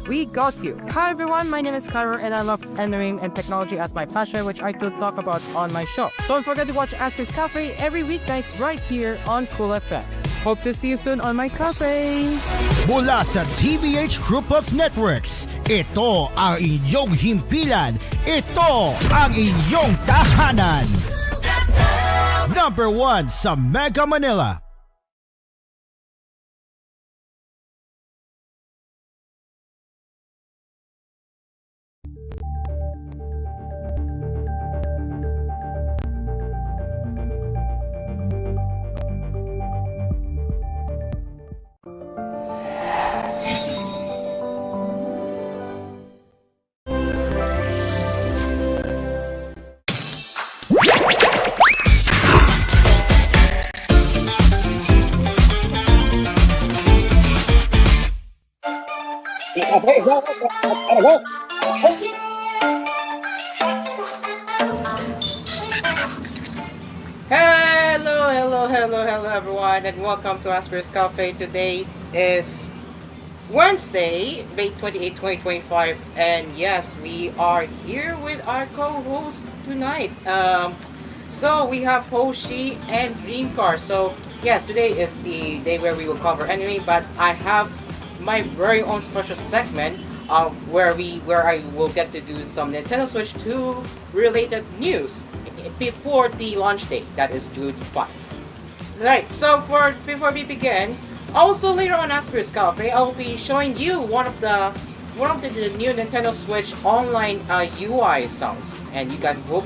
we got you. Hi everyone, my name is Kyro and I love engineering and technology as my passion, which I could talk about on my show. Don't forget to watch Asphere's Cafe every weeknights right here on Cool FM. Hope to see you soon on my cafe. Mula sa TVH Group of Networks, ito ang inyong himpilan, ito ang inyong tahanan. Number 1 sa Mega Manila. Hello everyone, and welcome to Asphere's Cafe. Today is Wednesday, May 28, 2025, and yes, we are here with our co-hosts tonight. So we have Hoshi and Dreamcar. So yes, today is the day where we will cover anime, but I have my very own special segment where I will get to do some Nintendo Switch 2 related news before the launch date, that is June 5. Right, so before we begin, also later on Asphere's Cafe, I'll be showing you one of the new Nintendo Switch online UI sounds, and you guys will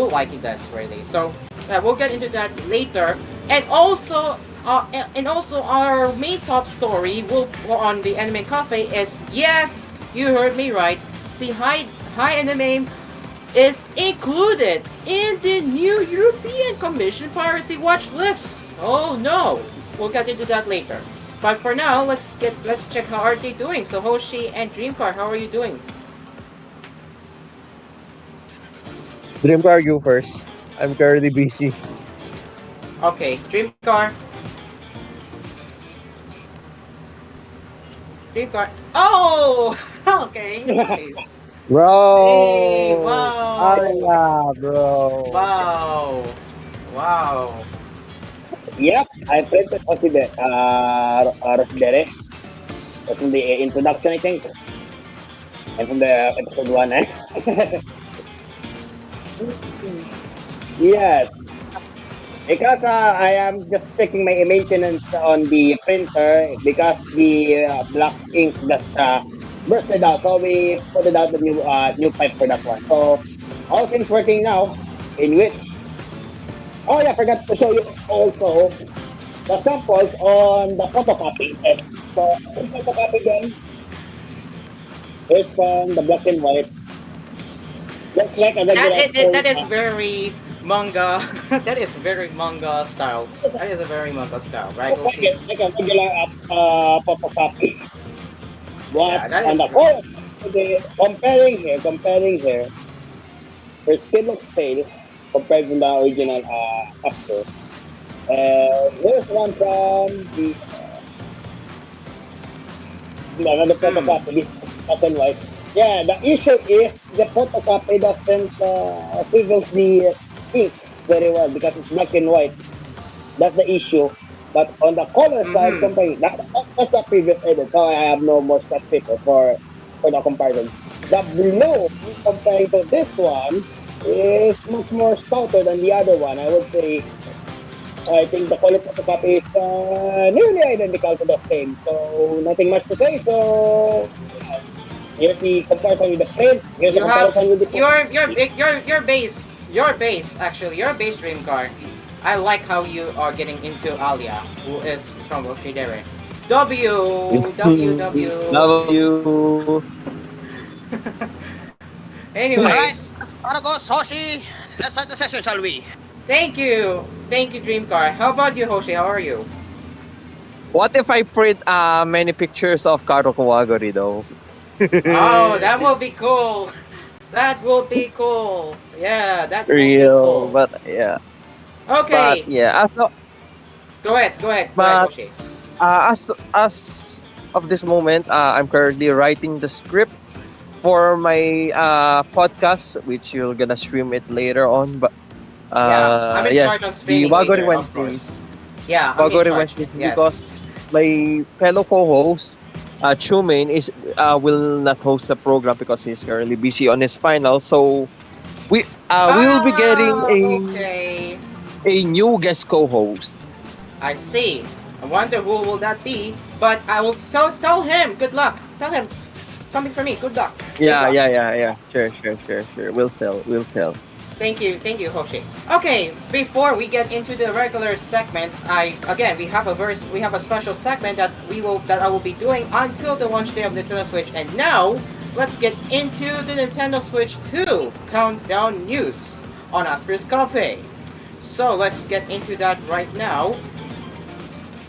liking this really. So we'll get into that later, and also our main top story on the Anime Cafe is, yes, you heard me right, the high anime is included in the new European Commission piracy watch list. Oh no! We'll get into that later. But for now, let's check how are they doing. So Hoshi and Dreamcar, how are you doing? Dreamcar, you first. I'm currently busy. Okay, Dreamcar. Dreamcar. Oh! Okay, nice. Bro! Hey, wow! Ah, bro! Wow! Yep, I played it also the Rosdere. That's from the introduction, I think. And from the episode 1, eh? Yes. Because I am just checking my maintenance on the printer because the black ink just bursted out. So we put it out the new pipe for that one. So all things working now, in which, oh yeah, I forgot to show you also the samples on the photocopy. So the photocopy then is from the black and white. Just like a regular That is very manga. That is very manga style. That is a very manga style, right, Hoshi? like a regular photocopy. Yeah, that is. Comparing here, her still looks pale compared to the original Asphere. Here's one from another photocopy, black and white. Yeah, the issue is the photocopy doesn't signals the ink very well because it's black and white. That's the issue. But on the color side, comparing that's the previous edit, so I have no more stuff for the comparison. The blue comparing to this one is much more stouter than the other one. I would say I think the quality of the copy is nearly identical to the same. So nothing much to say. So here's the comparison with the print. Here's the comparison with the your base dream car. I like how you are getting into Alia, who is from Oshidere. W. Anyways. Alright, Sparagos, Hoshi, let's start the session, shall we? Thank you, Dreamcar. How about you, Hoshi? How are you? What if I print many pictures of Karo Kawagori though? Oh, that will be cool. That will be cool. Yeah, that will be Real, cool. but yeah. Okay. But yeah, Go ahead, but Hoshi. as of this moment, I'm currently writing the script for my podcast, which you're gonna stream it later on. But Yeah, I'm in yes, charge of the streaming Wagori later, of Wednesdays. course. Yeah, I'm in Wagori charge. Wednesdays Yes. because my fellow co-host, Chumain, is will not host the program because he's currently busy on his final. So we will be getting Ah, okay. a new guest co-host. I see. I wonder who will that be, but I will tell him. Good luck. Tell him. Coming for me. Good luck. Good Yeah, luck. yeah, yeah, yeah. Sure. We'll tell. We'll tell. Thank you, Hoshi. Okay, before we get into the regular segments, we have a special segment that I will be doing until the launch day of Nintendo Switch. And now, let's get into the Nintendo Switch 2 countdown news on Asphere's Cafe. So let's get into that right now.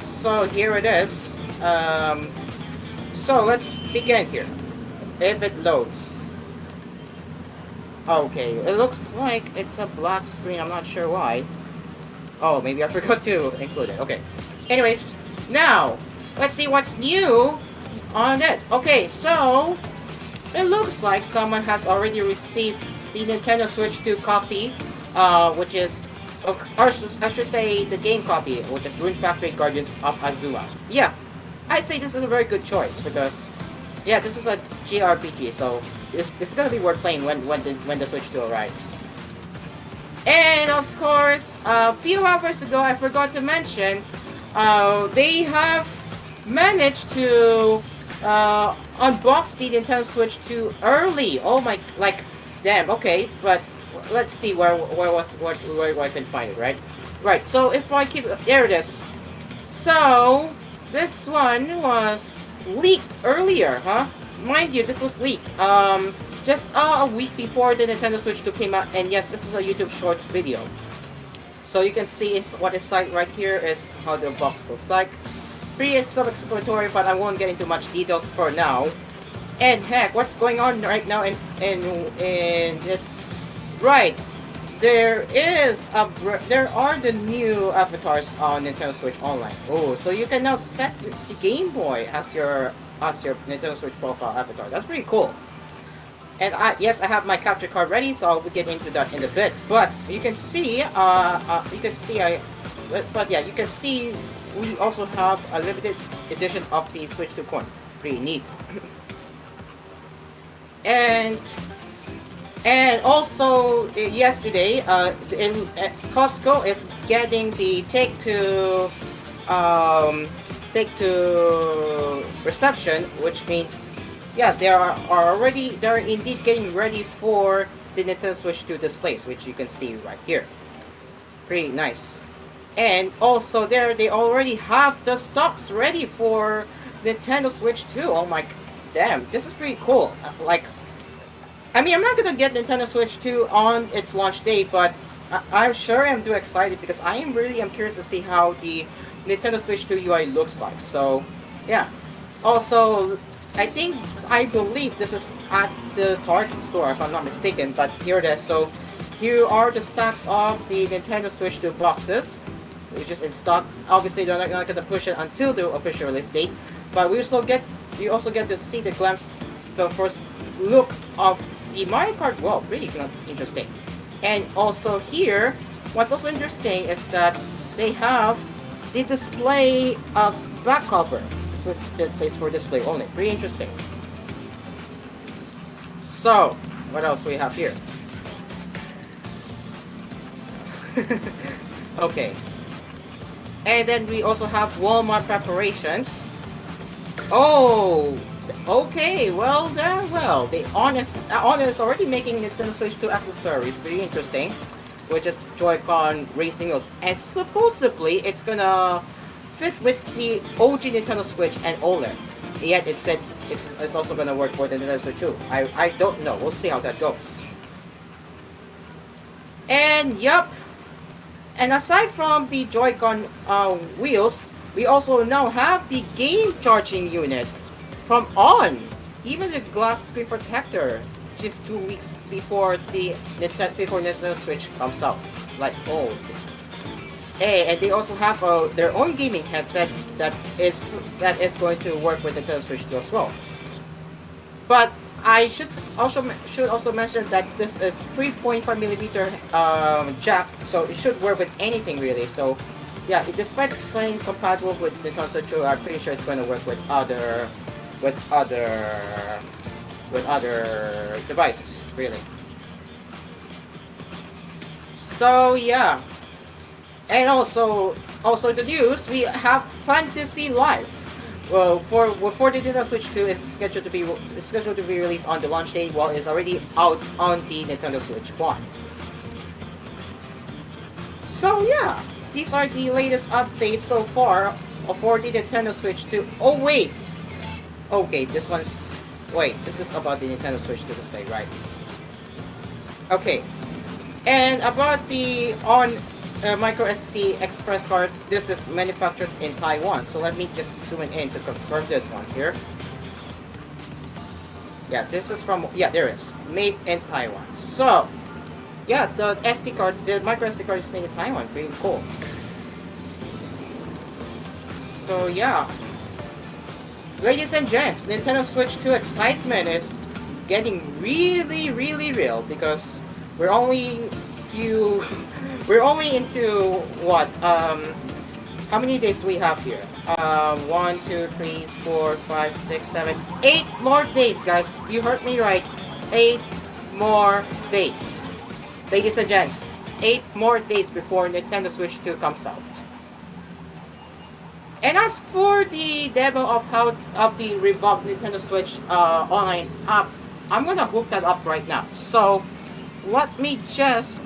So here it is. So let's begin here. If it loads. Okay, it looks like it's a black screen. I'm not sure why. Oh, maybe I forgot to include it. Okay. Anyways, now let's see what's new on it. Okay, so it looks like someone has already received the Nintendo Switch 2 copy, which is, or I should say, the game copy, which is Rune Factory Guardians of Azuma. Yeah, I say this is a very good choice because, yeah, this is a JRPG, so it's gonna be worth playing when the Switch 2 arrives. And of course, a few hours ago, I forgot to mention, they have managed to unbox the Nintendo Switch 2 early. Oh my, like, damn. Okay, but let's see where I can find it. Right. So if I keep, there it is. So this one was leaked earlier, huh? Mind you, this was leaked. Just a week before the Nintendo Switch 2 came out, and yes, this is a YouTube Shorts video. So you can see what is inside right here is how the box looks like. Pretty self-explanatory, but I won't get into much details for now. And heck, what's going on right now in it? Right, there are the new avatars on Nintendo Switch Online. Oh, so you can now set the Game Boy as your Nintendo Switch profile avatar. That's pretty cool. And yes, I have my capture card ready, so I'll get into that in a bit. But you can see, you can see we also have a limited edition of the Switch 2 coin. Pretty neat. and also yesterday, Costco is getting the Take Two reception, which means, yeah, they're indeed getting ready for the Nintendo Switch 2 displays, which you can see right here. Pretty nice. And also they already have the stocks ready for Nintendo Switch 2. Oh my, damn, this is pretty cool. I mean, I'm not gonna get Nintendo Switch 2 on its launch day, but I'm sure I'm too excited because I am curious to see how the Nintendo Switch 2 UI looks like. So, yeah. Also, I believe this is at the Target store, if I'm not mistaken, but here it is. So, here are the stacks of the Nintendo Switch 2 boxes, which is in stock. Obviously, they're not going to push it until the official release date, but we also get to see the first look of the Mario Kart World. Really interesting. And also here, what's also interesting is that they have the display back cover. It says for display only. Pretty interesting. So, what else we have here? Okay. And then we also have Walmart preparations. Oh, okay. Well, the Honest is already making Nintendo Switch 2 accessories. Pretty interesting. Which is Joy-Con racing wheels, and supposedly it's gonna fit with the OG Nintendo Switch and OLED. Yet it says it's also gonna work for the Nintendo Switch 2. I don't know. We'll see how that goes. And yup. And aside from the Joy-Con wheels, we also now have the game charging unit from On. Even the glass screen protector, just 2 weeks before Nintendo Switch comes out. Like, oh. Hey, and they also have their own gaming headset that is going to work with the Nintendo Switch 2 as well. But I should also mention that this is 3.5 millimeter jack, so it should work with anything really. So yeah, despite saying compatible with the console 2, I'm pretty sure it's going to work with other with other devices really. So yeah, and also the news, we have Fantasy Life. Well, for the Nintendo Switch 2 is scheduled to be released on the launch date, while it's already out on the Nintendo Switch 1. So yeah, these are the latest updates so far for the Nintendo Switch 2. Oh wait, okay, this is about the Nintendo Switch 2 display, right? Okay, and about the on micro SD express card, this is manufactured in Taiwan. So let me just zoom in to confirm this one here. Yeah, this is from, yeah, there is made in Taiwan. So yeah, the micro SD card is made in Taiwan. Pretty cool. So yeah, ladies and gents, Nintendo Switch 2 excitement is getting really, really real because we're only few we're only into what how many days do we have here? 1, 2, 3, 4, 5, 6, 7, 8 more days, guys. You heard me right. 8 more days. Ladies and gents, 8 more days before Nintendo Switch 2 comes out. And as for the demo of the revamped Nintendo Switch online app, I'm gonna hook that up right now. So let me just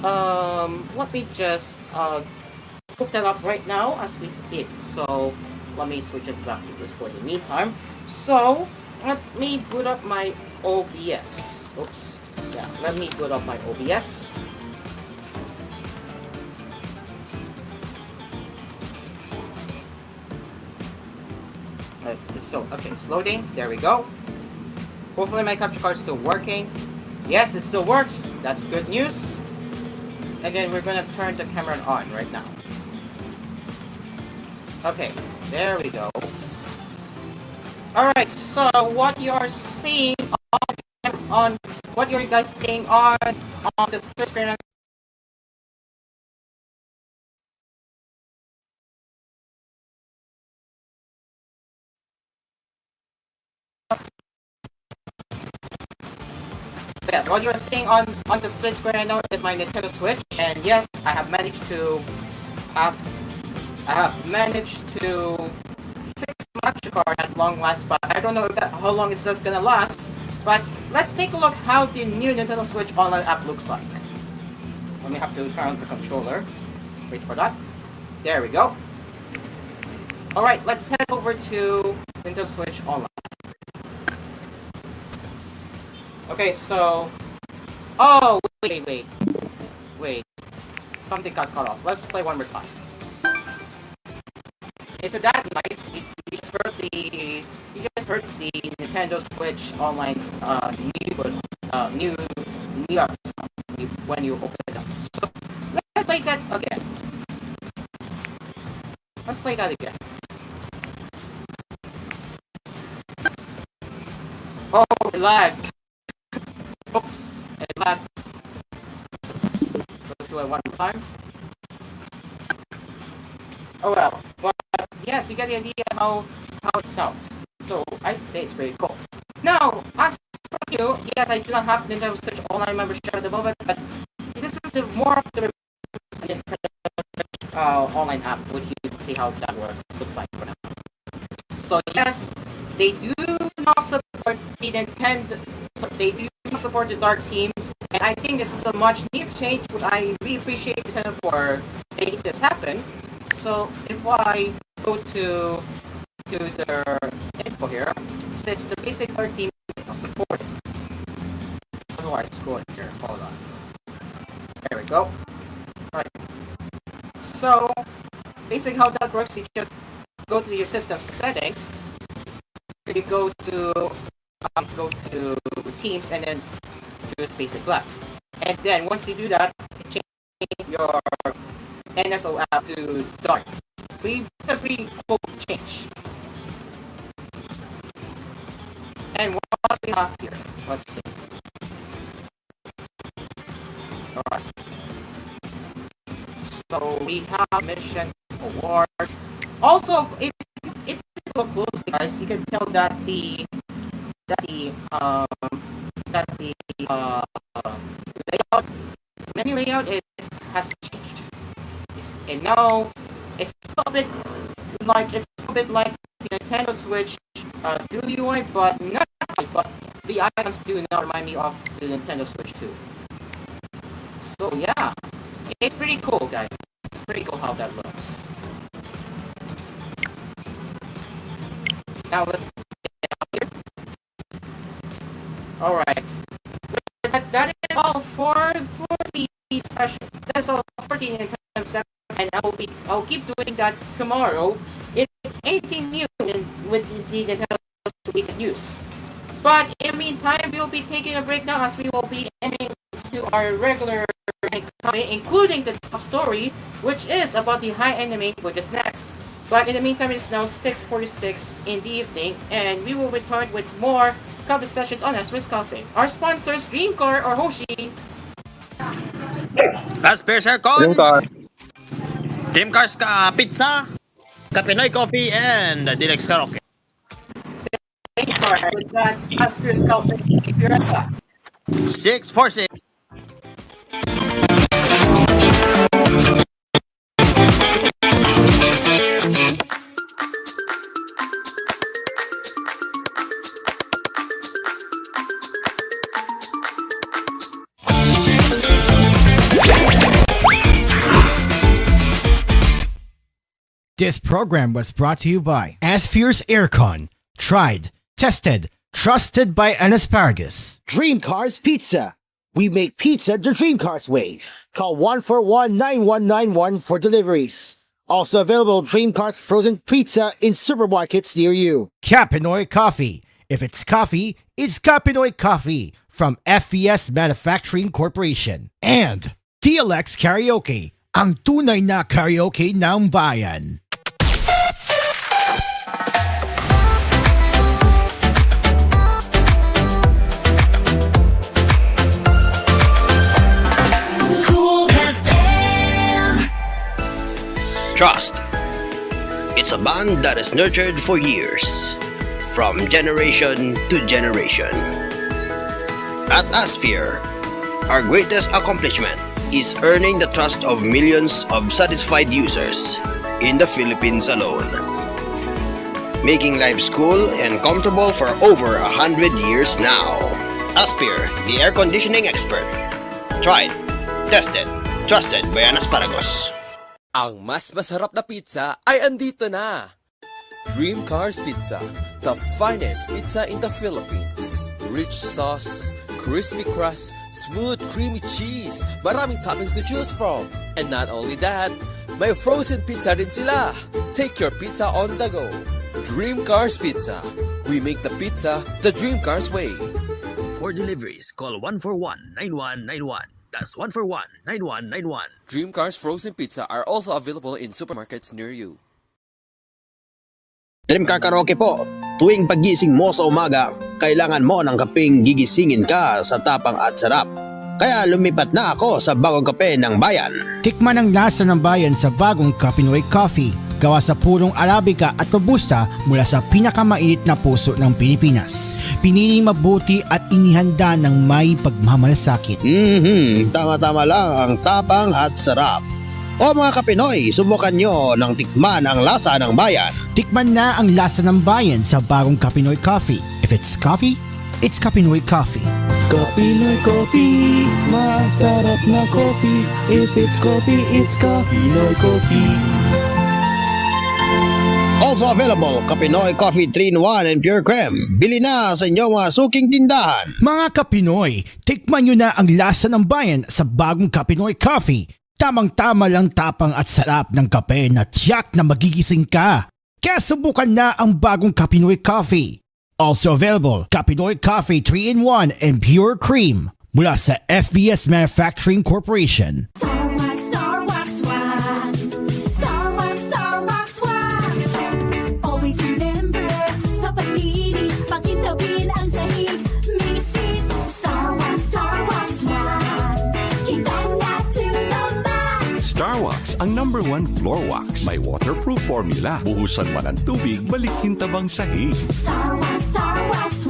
hook that up right now as we speak. So let me switch it back to Discord in the meantime. So let me boot up my OBS. Oops. Yeah, let me boot up my OBS. It's still okay. It's loading. There we go. Hopefully my capture card is still working. Yes, it still works. That's good news. Again, we're gonna turn the camera on right now. Okay, there we go. Alright, so what you are seeing on what you're guys seeing on the split screen. Yeah, what you're seeing on the split screen right now is my Nintendo Switch, and yes, have I have managed to fix my capture card at long last, but I don't know how long it's just gonna last. But let's take a look how the new Nintendo Switch online app looks like. Let me have to turn on the controller. Wait for that. There we go. Alright, let's head over to Nintendo Switch Online. Okay, so... Oh, wait. Something got cut off. Let's play one more time. Isn't that nice? You just heard the Nintendo Switch Online new app sound when you open it up. So let's play that again. Let's play that again. Oh, it lagged. Oops, it lagged. Let's do it one more time. Oh well, but yes, you get the idea how it sounds. So I say it's pretty cool. Now, as for you, yes, I do not have Nintendo Switch Online membership at the moment, but this is more of the online app, which you can see how that looks like for now. So yes, they do not support the Nintendo. So they do not support the Dark Theme, and I think this is a much needed change, which I really appreciate Nintendo for making this happen. So if I go to their info here, it says the basic Dark Theme is supported. How do I scroll in here? Hold on. There we go. Alright. So basically how that works, you just go to your system settings, you go to Teams and then choose Basic Black. And then once you do that, you change your NSO app to Dark. a pretty cool change. And what we have here? Let's see. Alright. So we have mission award. Also, if you look closely, guys, you can tell that that the um that the layout menu layout has changed. And now it's a bit like the Nintendo Switch Dual UI, but not quite, but the icons do now remind me of the Nintendo Switch too. So yeah, it's pretty cool, guys. It's pretty cool how that looks. Now let's get out here. All right, that is all for the session. That's all for the Nintendo 7, and I'll keep doing that tomorrow. If it's anything new with the Nintendo we can use. But in the meantime, we'll be taking a break now as we will be ending to our regular including the top story, which is about the high anime, which is next. But in the meantime, it's now 6:46 in the evening, and we will return with more coffee sessions on Asphere Cafe. Our sponsors, Dreamcar or Hoshi, Asphere Dream Aircon, car. Dream Cars Pizza, Kapinoy Coffee, and Dilex Karaoke. Dreamcar, with that Asphere Cafe. Keep your head up. 646. This program was brought to you by Asphere's Aircon. Tried, tested, trusted by an asparagus. Dream Cars Pizza. We make pizza the Dream Cars way. Call 141-9191 for deliveries. Also available Dream Cars frozen pizza in supermarkets near you. Kapinoy Coffee. If it's coffee, it's Kapinoy Coffee from FVS Manufacturing Corporation. And TLX Karaoke, ang tunay na karaoke ng bayan. Trust. It's a bond that is nurtured for years, from generation to generation. At Asphere, our greatest accomplishment is earning the trust of millions of satisfied users in the Philippines alone, making life cool and comfortable for over 100 years now. Asphere, the air conditioning expert. Tried, tested, trusted by an asparagus. Ang mas masarap na pizza ay andito na! Dream Cars Pizza, the finest pizza in the Philippines. Rich sauce, crispy crust, smooth creamy cheese, maraming toppings to choose from. And not only that, may frozen pizza rin sila. Take your pizza on the go. Dream Cars Pizza. We make the pizza the Dream Cars way. For deliveries, call 141-9191. That's 141-9191. Dream Cars Frozen Pizza are also available in supermarkets near you. Dream Car Karaoke po. Tuwing pagising mo sa umaga, kailangan mo ng kapeng gigisingin ka sa tapang at sarap. Kaya lumipat na ako sa bagong kape ng bayan. Tikman ang lasa ng bayan sa bagong Kapinoy Coffee. Gawa sa purong Arabica at Robusta mula sa pinakamainit na puso ng Pilipinas. Piniling mabuti at inihanda ng may pagmamalasakit. Tama-tama lang ang tapang at sarap. O mga Kapinoy, subukan nyo ng tikman ang lasa ng bayan. Tikman na ang lasa ng bayan sa bagong Kapinoy Coffee. If it's coffee, it's Kapinoy Coffee. Kapinoy Coffee, masarap na coffee. If it's coffee, it's Kapinoy Coffee. Also available, Kapinoy Coffee 3-in-1 and Pure Creme. Bili na sa inyong mga suking tindahan. Mga Kapinoy, tikman nyo na ang lasa ng bayan sa bagong Kapinoy Coffee. Tamang-tama lang tapang at sarap ng kape na tiyak na magigising ka. Kaya subukan na ang bagong Kapinoy Coffee. Also available, Kapinoy Coffee 3-in-1 and Pure Cream mula sa FVS Manufacturing Corporation. Star Wax, Star Wax Wax. Star Wax, Star Wax Starwax, ang #1 floor wax. May waterproof formula. Buhusan man ang tubig, balikin tabang sahig. Starwax wax.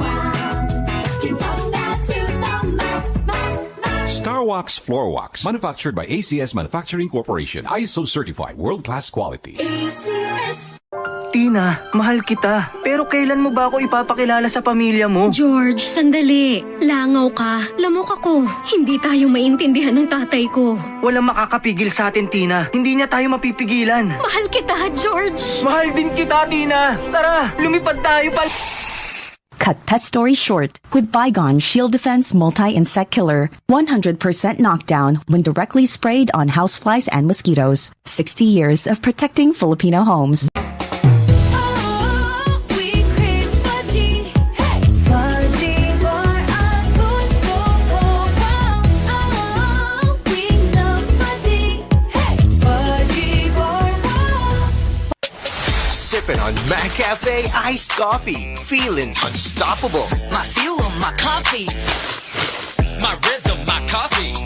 Tinawag na to the max, max, max. Starwax floor wax. Manufactured by ACS Manufacturing Corporation. ISO certified, world-class quality. ACS. Tina, mahal kita. Pero kailan mo ba ako ipapakilala sa pamilya mo? George, sandali. Langaw ka. Lamok ako. Hindi tayo maintindihan ng tatay ko. Walang makakapigil sa atin, Tina. Hindi niya tayo mapipigilan. Mahal kita, George. Mahal din kita, Tina. Tara, lumipad tayo pa. Cut pet story short with Bygone Shield Defense Multi-Insect Killer. 100% knockdown when directly sprayed on houseflies and mosquitoes. 60 years of protecting Filipino homes. Sipping on McCafe iced coffee, feeling unstoppable. My fuel, my coffee. My rhythm, my coffee.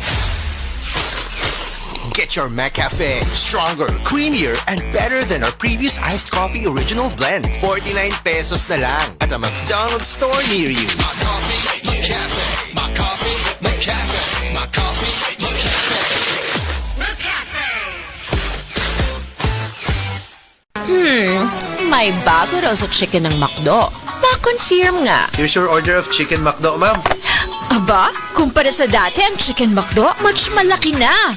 Get your McCafe. Stronger, creamier, and better than our previous iced coffee original blend. 49 pesos na lang at a McDonald's store near you. My coffee, my cafe. My coffee, my cafe. My coffee, my cafe. May bago raw sa chicken ng McDo. Pa-confirm nga. Here's your order of chicken McDo, ma'am. Aba, kumpara sa dati, ang chicken McDo, much malaki na.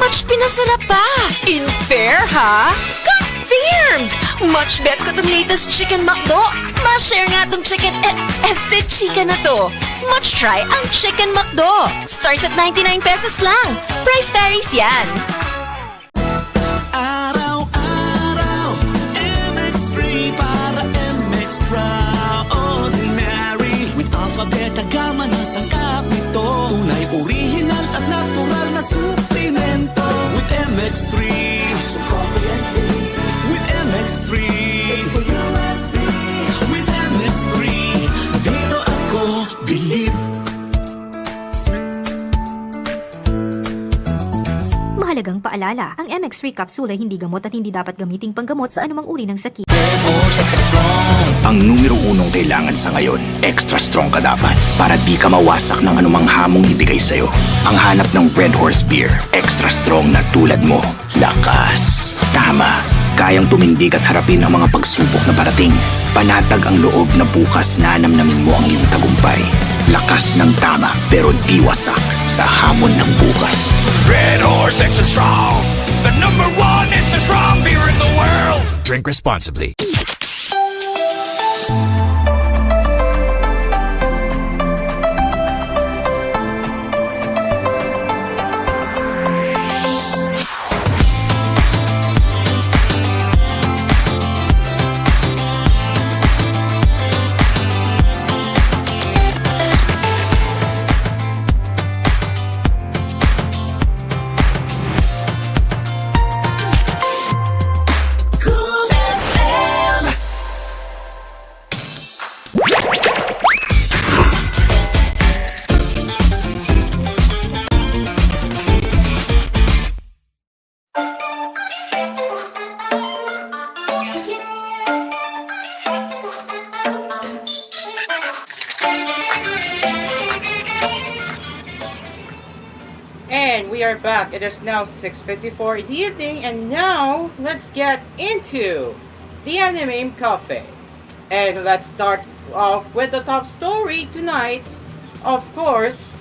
Much pinasarap pa. In fair, ha? Confirmed! Much bet ko tong latest chicken McDo. Ma-share nga tong chicken, este chica na to. Much try ang chicken McDo. Starts at 99 pesos lang. Price varies yan. Araw-araw, MX3 para MX-Traordinary. With alpha, beta, gamma na sangkap nito. Tunay, original at natural na suplemento. With MX3, so coffee and tea. With MX3, it's for you and me. With MX3, dito ako believe. Mahalagang paalala, ang MX3 capsule ay hindi gamot at hindi dapat gamiting panggamot sa anumang uri ng sakit. Ang numero 1 kailangan sa ngayon, extra strong ka dapat para di ka mawasak ng anumang hamong ibigay sa'yo. Ang hanap ng Red Horse Beer, extra strong na tulad mo. Lakas. Tama. Kayang tumindig at harapin ang mga pagsubok na parating. Panatag ang loob na bukas na namnamin mo ang iyong tagumpay. Lakas ng tama pero di wasak sa hamon ng bukas. Red Horse Extra Strong, the #1 extra strong beer in the world. Drink responsibly. And we are back. It is now 6:54 in the evening, and now let's get into the Anime Cafe. And let's start off with the top story tonight. Of course,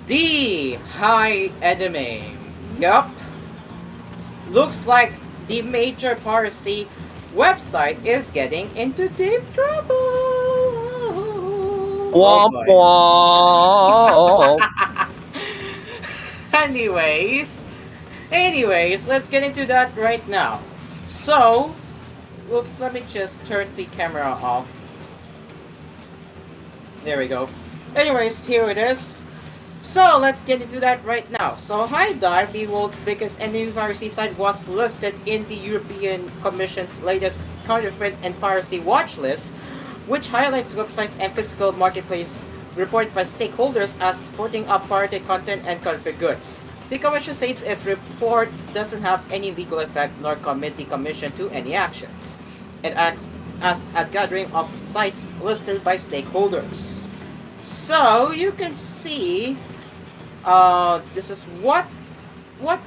the High Anime. Yup. Looks like the major piracy website is getting into deep trouble. Womp womp. Anyways, let's get into that right now. So, oops, let me just turn the camera off. There we go. Anyways, here it is. So, let's get into that right now. So, HiDive, the world's biggest anime piracy site, was listed in the European Commission's latest counterfeit and piracy watch list, which highlights websites and physical marketplace reported by stakeholders as putting up pirated content and counterfeit goods. The commission states its report doesn't have any legal effect nor commit the commission to any actions. It acts as a gathering of sites listed by stakeholders. So you can see, this is what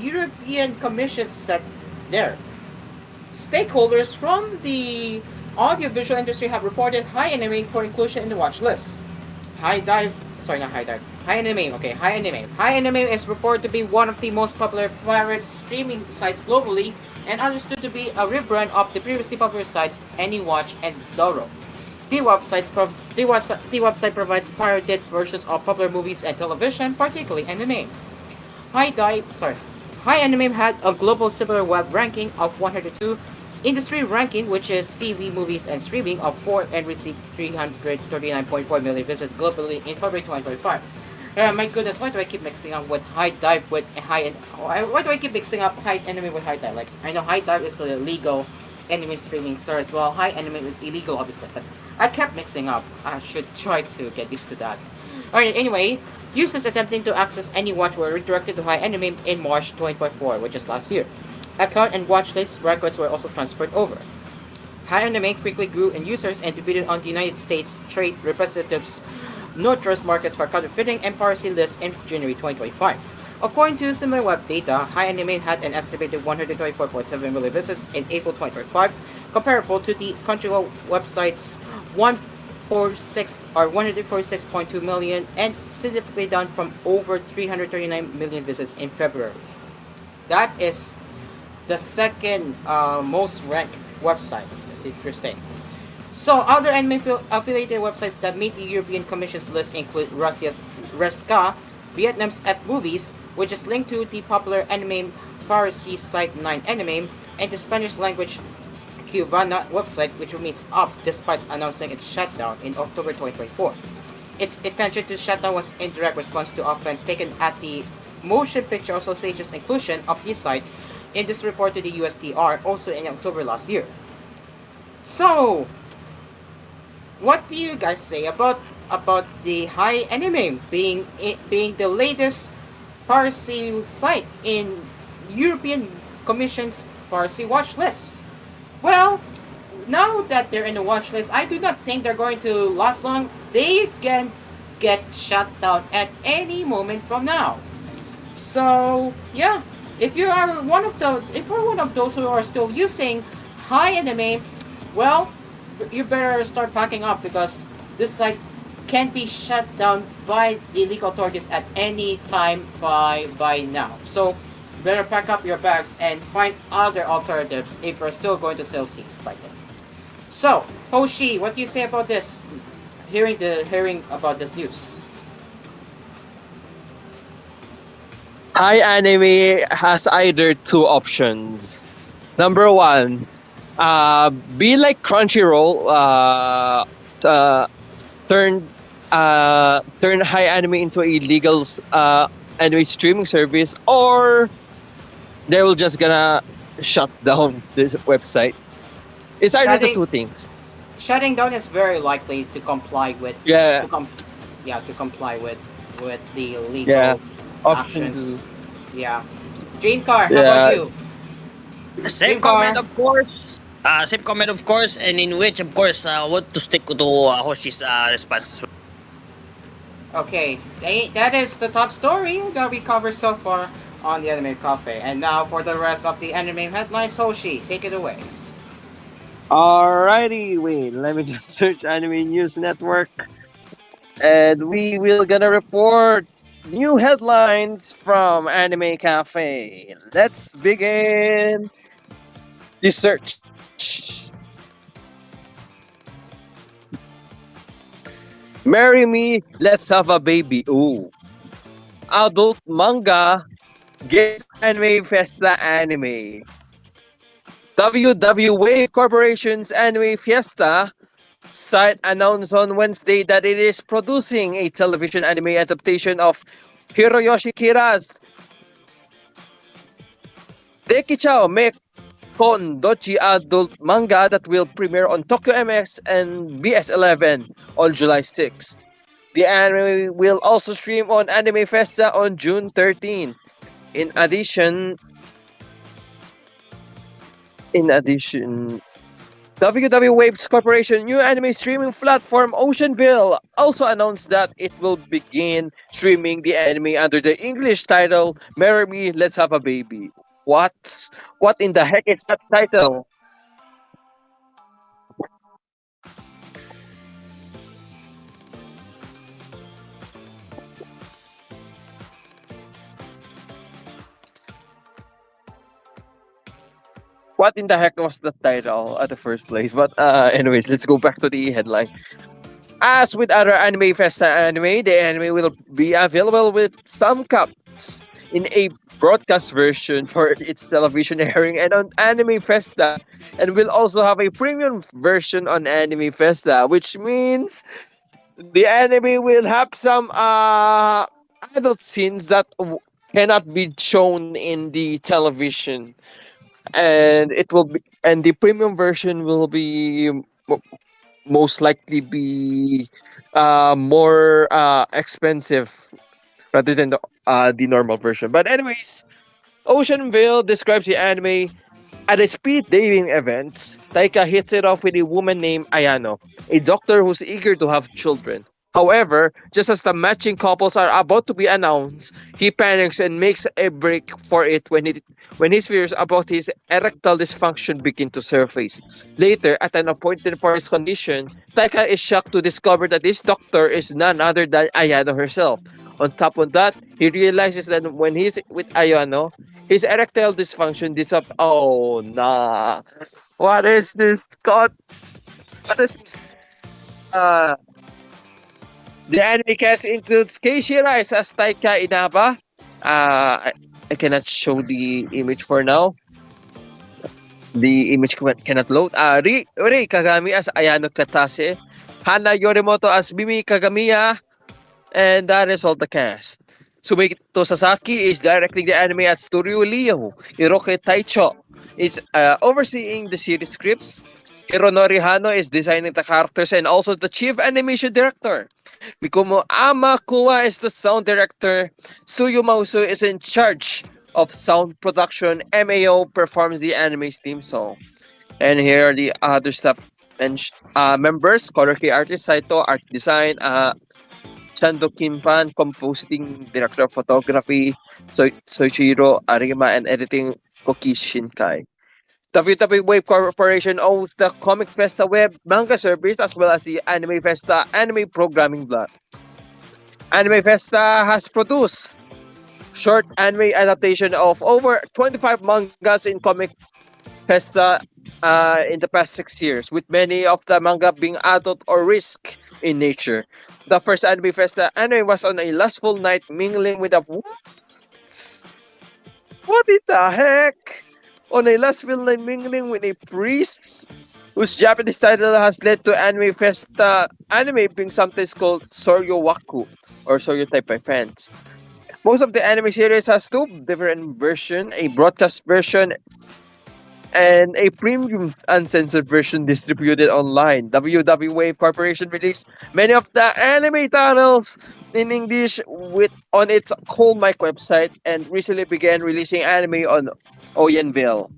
European Commission said there. Stakeholders from the audiovisual industry have reported high anime for inclusion in the watch list. High Dive, sorry, not High Dive, High Anime, okay, High Anime. High Anime is reported to be one of the most popular pirate streaming sites globally and understood to be a rebrand of the previously popular sites AnyWatch and Zorro. The website provides pirated versions of popular movies and television, particularly anime. High Dive, sorry, High Anime had a global similar web ranking of 102, industry ranking, which is TV, movies, and streaming, of 4 and received 339.4 million visits globally in February 2025. My goodness, why do I keep mixing up with High Dive with why do I keep mixing up High Anime with High Dive? Like, I know High Dive is a legal anime streaming service, while High Anime is illegal, obviously, but I kept mixing up. I should try to get used to that. Alright, anyway, users attempting to access any watch were redirected to High Anime in March 2024, which is last year. Account and watch list records were also transferred over. High Anime quickly grew in users and debuted on the United States Trade Representative's notorious markets for counterfeiting and piracy list in January 2025. According to similar web data, High Anime had an estimated 124.7 million visits in April 2025, comparable to the country website's 146.2 million, and significantly down from over 339 million visits in February. That is the second most ranked website. Interesting. So, other anime affiliated websites that meet the European Commission's list include Russia's Reska, Vietnam's F Movies, which is linked to the popular anime piracy site 9anime, and the Spanish language Cubana website, which remains up despite announcing its shutdown in October 2024. Its intention to shut down was in direct response to offense taken at the Motion Picture Association's inclusion of the site in this report to the USTR, also in October last year. So, what do you guys say about the High Anime being the latest piracy site in European Commission's piracy watch list? Well, now that they're in the watch list, I do not think they're going to last long. They can get shut down at any moment from now. So yeah, if you're one of those who are still using High Anime, well, you better start packing up because this site can be shut down by the legal authorities at any time by now. So better pack up your bags and find other alternatives if you're still going to sell seats by then. So, Hoshi, what do you say about this? Hearing about this news. High Anime has either two options. Number one, be like Crunchyroll, turn turn High Anime into a legal anime streaming service, or they will just gonna shut down this website. It's either the two things. Shutting down is very likely to comply with Yeah. to comply with the legal actions. Yeah. Dream Car, how about you? Same comment, of course. Same comment, of course, and in which, of course, want to stick to Hoshi's response. Okay, that is the top story that we covered so far on the Anime Cafe. And now for the rest of the anime headlines, Hoshi, take it away. Alrighty, wait, let me just search Anime News Network. And we will gonna report new headlines from Anime Cafe. Let's begin the search. Marry Me, Let's Have a Baby. Ooh. Adult manga gets Anime Fiesta anime. WW Wave Corporation's Anime Fiesta site announced on Wednesday that it is producing a television anime adaptation of Hiroyoshi Kira's Dekichao Me Kon Dochi adult manga that will premiere on Tokyo MX and BS11 on July 6. The anime will also stream on Anime Festa on June 13. In addition, in addition, WW Waves Corporation new anime streaming platform Oceanville also announced that it will begin streaming the anime under the English title "Marry Me, Let's Have a Baby." What? What in the heck is that title? What in the heck was the title at the first place? But anyways, let's go back to the headline. As with other Anime Festa anime, the anime will be available with some cuts in a broadcast version for its television airing and on Anime Festa, and will also have a premium version on Anime Festa, which means the anime will have some adult scenes that cannot be shown in the television, and it will be and the premium version will be most likely be more expensive rather than the normal version. But anyways, Oceanville describes the anime at a speed dating event. Taika hits it off with a woman named Ayano, a doctor who's eager to have children. However, just as the matching couples are about to be announced, he panics and makes a break for it when his fears about his erectile dysfunction begin to surface. Later, at an appointment for his condition, Taika is shocked to discover that this doctor is none other than Ayano herself. On top of that, he realizes that when he's with Ayano, his erectile dysfunction disappears. Oh, nah. What is this? God, what is this? Uh, the anime cast includes Keiichi Rice as Taika Inaba. I cannot show the image for now. The image cannot load. Rei Kagami as Ayano Katase. Hana Yorimoto as Mimi Kagamiya. And that is all the cast. Sumito Sasaki is directing the anime at Studio Leo. Hiroki Taicho is overseeing the series scripts. Hironori Hano is designing the characters and also the chief animation director. Mikumo Amakua is the sound director. Studio Mausu is in charge of sound production. MAO performs the anime's theme song. And here are the other staff and members. Color artist Saito, art design, Chando Kimpan, composing director of photography, Soichiro Arima, and editing Koki Shinkai. WW Wave Corporation owns the Comic Festa web manga service as well as the Anime Festa anime programming blog. Anime Festa has produced short anime adaptation of over 25 mangas in Comic Festa in the past 6 years, with many of the manga being adult or risk in nature. The first Anime Festa anime was on a lustful night mingling with a what in the heck? On a lustful night mingling with a priest whose Japanese title has led to Anime Festa anime being sometimes called Soryo Waku or Soryo type by fans. Most of the anime series has two different versions, a broadcast version and a premium uncensored version distributed online. WW Wave Corporation released many of the anime titles in English with on its Cool Mic website and recently began releasing anime on Oyenville.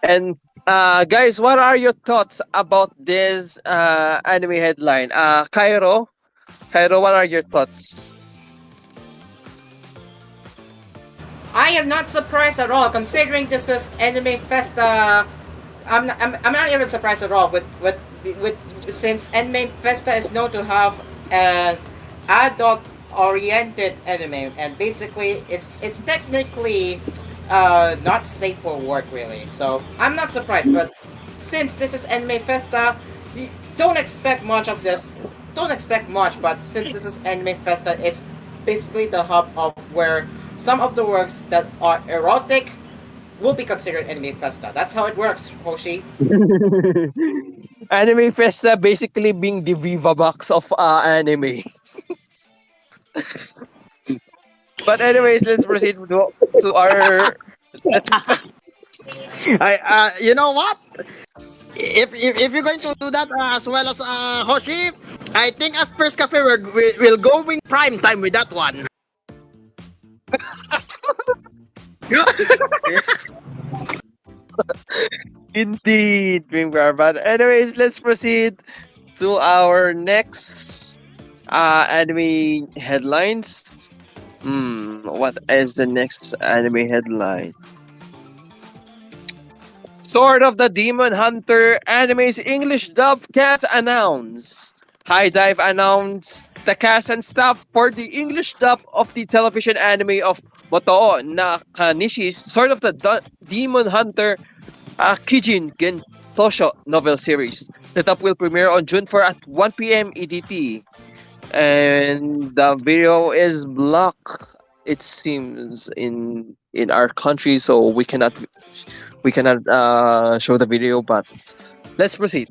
And guys, what are your thoughts about this anime headline? Cairo, what are your thoughts? I am not surprised at all, considering this is Anime Festa. I'm not even surprised at all with since Anime Festa is known to have an adult oriented anime, and basically it's technically not safe for work really. So I'm not surprised, but since this is Anime Festa, don't expect much of this. Don't expect much, but since this is Anime Festa, it's basically the hub of where some of the works that are erotic will be considered Anime Festa. That's how it works, Hoshi. Anime Festa basically being the Viva Box of anime. But anyways, let's proceed to our. Let's, You know what? If you're going to do that as well as Hoshi, I think as first cafe we're going prime time with that one. Indeed, Dreamcar. But anyways, let's proceed to our next anime headlines. What is the next anime headline? Sword of the Demon Hunter anime's English dub cast announced. High Dive announced the cast and staff for the English dub of the television anime of Motoo Nakanishi's Sword of the Demon Hunter Kijin Gentosho novel series. The dub will premiere on June 4 at 1 p.m. EDT. And the video is blocked, it seems, in our country, so we cannot show the video, but let's proceed.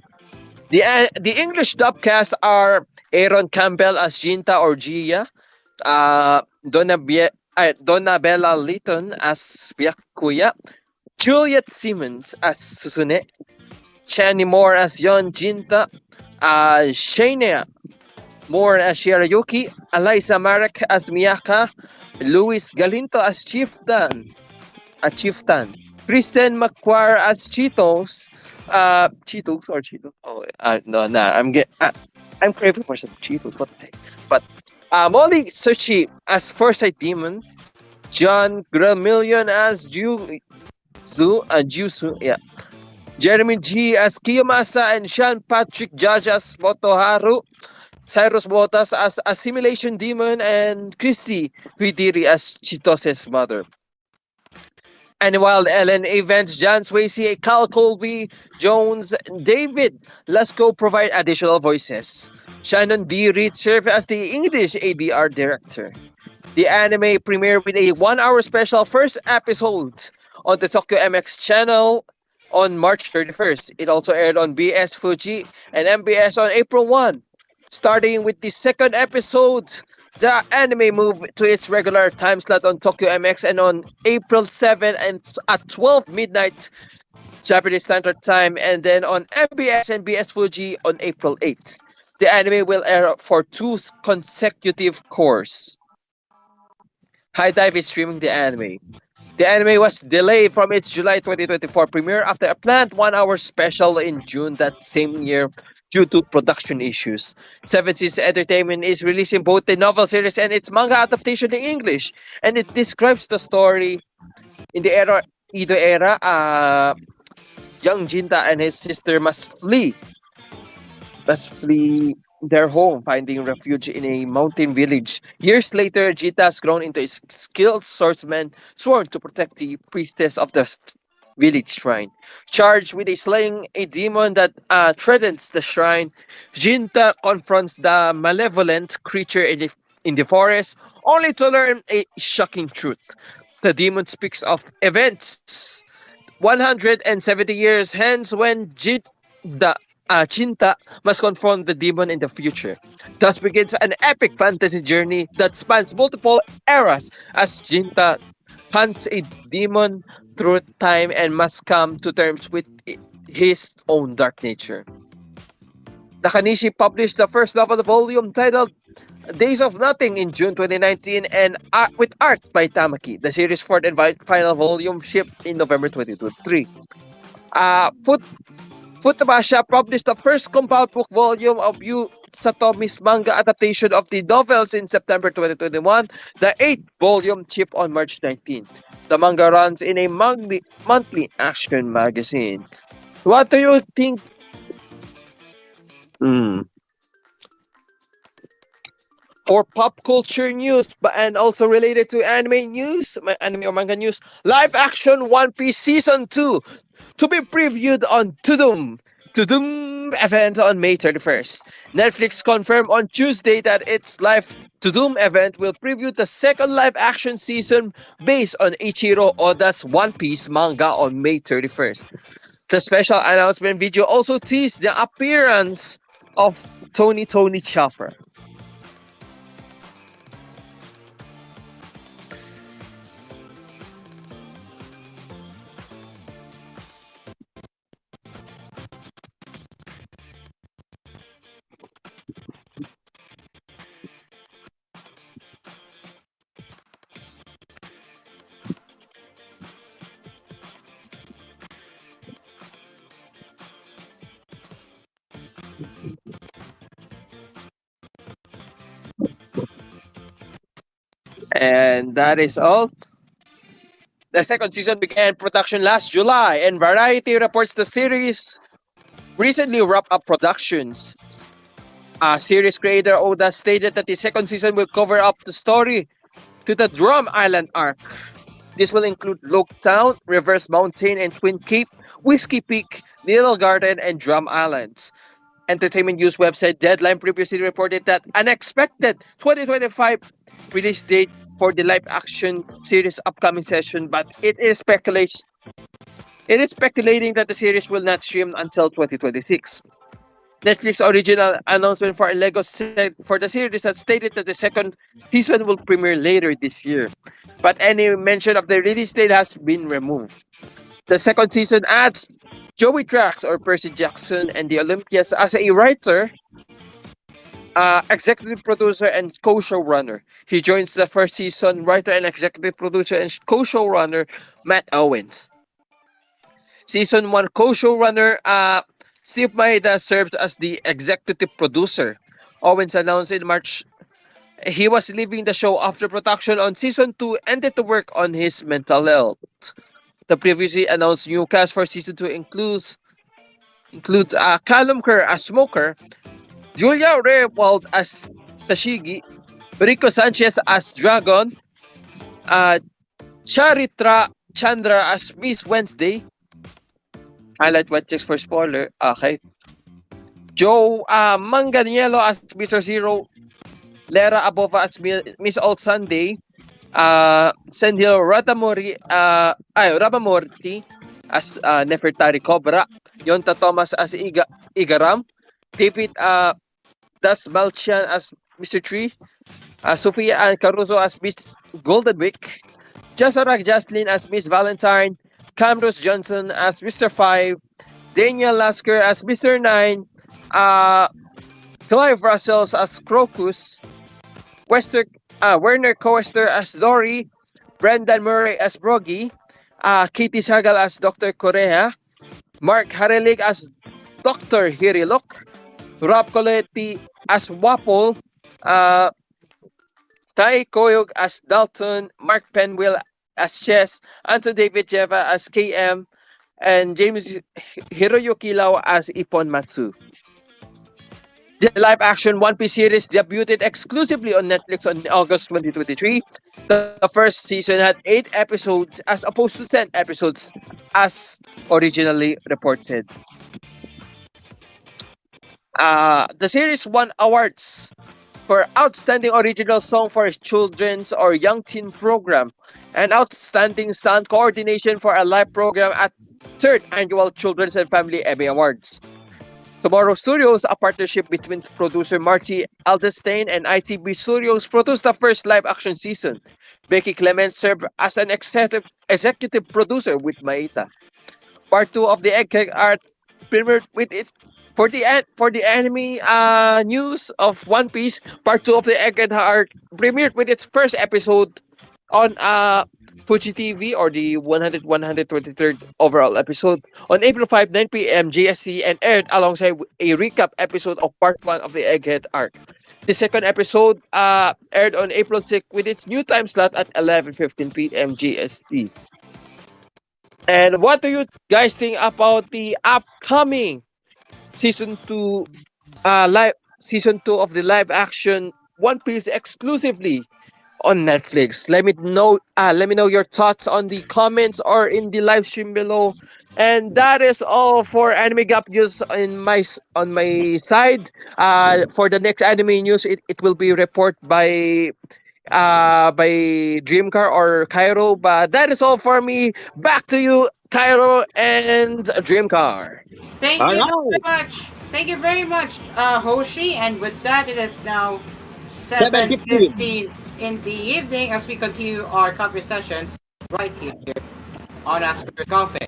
The English dub cast are Aaron Campbell as Jinta or Gia, Donna Bella Litton as Byakuya, Juliet Simmons as Susune, Channy Moore as Yon Jinta, Shania Moore as Shirayuki, Eliza Marek as Miyaka, Luis Galinto as Chieftain, Kristen McQuarrie as Cheetos. Oh, no, nah, I'm craving for some Cheetos. What the heck? But Molly Sushi as Foresight Demon, John Gramillion as Jusu, yeah. Jeremy G as Kiyomasa and Sean Patrick Judge as Motoharu, Cyrus Botas as Assimilation Demon, and Christy Huidiri as Chitose's mother. And while Ellen Evans, John Swayze, Cal Colby, Jones, David Lasco provide additional voices. Shannon D. Reed served as the English ADR director. The anime premiered with a 1-hour special first episode on the Tokyo MX channel on March 31st. It also aired on BS Fuji and MBS on April 1. Starting with the second episode, the anime moved to its regular time slot on Tokyo MX and on April 7 and at 12 midnight Japanese Standard Time, and then on MBS and BS Fuji on April 8. The anime will air for 2 consecutive course. High Dive is streaming the anime. The anime was delayed from its July 2024 premiere after a planned 1-hour special in June that same year due to production issues. Seven Seas Entertainment is releasing both the novel series and its manga adaptation in English, and it describes the story in the Edo era. Young Jinta and his sister must flee their home, finding refuge in a mountain village. Years later, Jita has grown into a skilled swordsman sworn to protect the priestess of the village shrine. Charged with slaying a demon that threatens the shrine, Jinta confronts the malevolent creature in the forest, only to learn a shocking truth. The demon speaks of events 170 years hence when the Chinta must confront the demon in the future. Thus begins an epic fantasy journey that spans multiple eras as Jinta hunts a demon through time and must come to terms with his own dark nature. Nakanishi published the first novel volume titled Days of Nothing in June 2019 and with art by Tamaki. The series' fourth and final volume shipped in November 2023. Futabasha published the first compiled book volume of Yu Satomi's manga adaptation of the novels in September 2021, the eighth volume shipped on March 19th. The manga runs in a monthly action magazine. What do you think? Hmm. For pop culture news, and also related to anime news, anime or manga news, live action One Piece Season 2 to be previewed on Tudum event on May 31st. Netflix confirmed on Tuesday that its live Tudum event will preview the second live action season based on Ichiro Oda's One Piece manga on May 31st. The special announcement video also teased the appearance of Tony Chopper. And that is all. The second season began production last July, and Variety reports the series recently wrapped up productions. Series creator Oda stated that the second season will cover up the story to the Drum Island arc. This will include Loketown, Reverse Mountain and Twin Cape, Whiskey Peak, Little Garden, and Drum Islands. Entertainment news website Deadline previously reported that an expected 2025 release date for the live action series upcoming session, but it is speculating that the series will not stream until 2026. Netflix original announcement for a Lego set for the series that stated that the second season will premiere later this year, but any mention of the release date has been removed. The second season adds Joey Drax or Percy Jackson and the Olympians as a writer, executive producer, and co-showrunner. He joins the first season writer and executive producer and co-showrunner Matt Owens. Season 1 co-showrunner Steve Maeda serves as the executive producer. Owens announced in March he was leaving the show after production on season 2 ended to work on his mental health. The previously announced new cast for season 2 includes Callum Kerr as Smoker, Julia Rewald as Tashigi, Rico Sanchez as Dragon, uh, Charitra Chandra as Miss Wednesday. Highlight what checks for spoiler. Okay. Joe Manganiello as Mr. Zero, Lera Abova as Miss All Sunday, Sendhil Ramamorti as Nefertari Cobra, Yonta Thomas as Igaram, David Dasbalchian as Mr. Tree, Sofia Ann Caruso as Miss Golden Week, Jasarak Jaslyn as Miss Valentine, Camrose Johnson as Mr. Five, Daniel Lasker as Mr. Nine, Clive Russells as Crocus, Werner Coaster as Dory, Brendan Murray as Broggy, Katie Sagal as Dr. Correa, Mark Harelig as Dr. Hirilok, Rob Coletti as Wapol, Tai Koyog as Dalton, Mark Penwill as Chess, Anton David Jeva as KM, and James Hiroyuki Lau as Ippon Matsu. The live-action One Piece series debuted exclusively on Netflix on August 2023. The first season had 8 episodes as opposed to 10 episodes as originally reported. The series won awards for Outstanding Original Song for a Children's or Young Teen Program and Outstanding Stunt Coordination for a Live Program at 3rd Annual Children's and Family Emmy Awards. Tomorrow Studios, a partnership between producer Marty Aldenstein and ITV Studios, produced the first live-action season. Becky Clements served as an executive producer with Maita. Part 2 of the Egghead Art premiered with it for the anime news of One Piece. Part 2 of the Egghead Art premiered with its first episode on Fuji TV, or the 123rd overall episode, on April 5, 9 p.m. GST, and aired alongside a recap episode of Part 1 of the Egghead arc. The second episode aired on April 6 with its new time slot at 11:15 p.m. GST. And what do you guys think about the upcoming season 2 season 2 of the live action One Piece exclusively on Netflix? Let me know your thoughts on the comments or in the live stream below. And that is all for Anime Gap News on my side. For the next anime news, it will be reported by Dreamcar or Cairo. But that is all for me. Back to you, Cairo and Dreamcar. Thank you very much. Thank you very much, Hoshi. And with that, it is now 7:15 in the evening as we continue our coffee sessions right here on Asphere Coffee.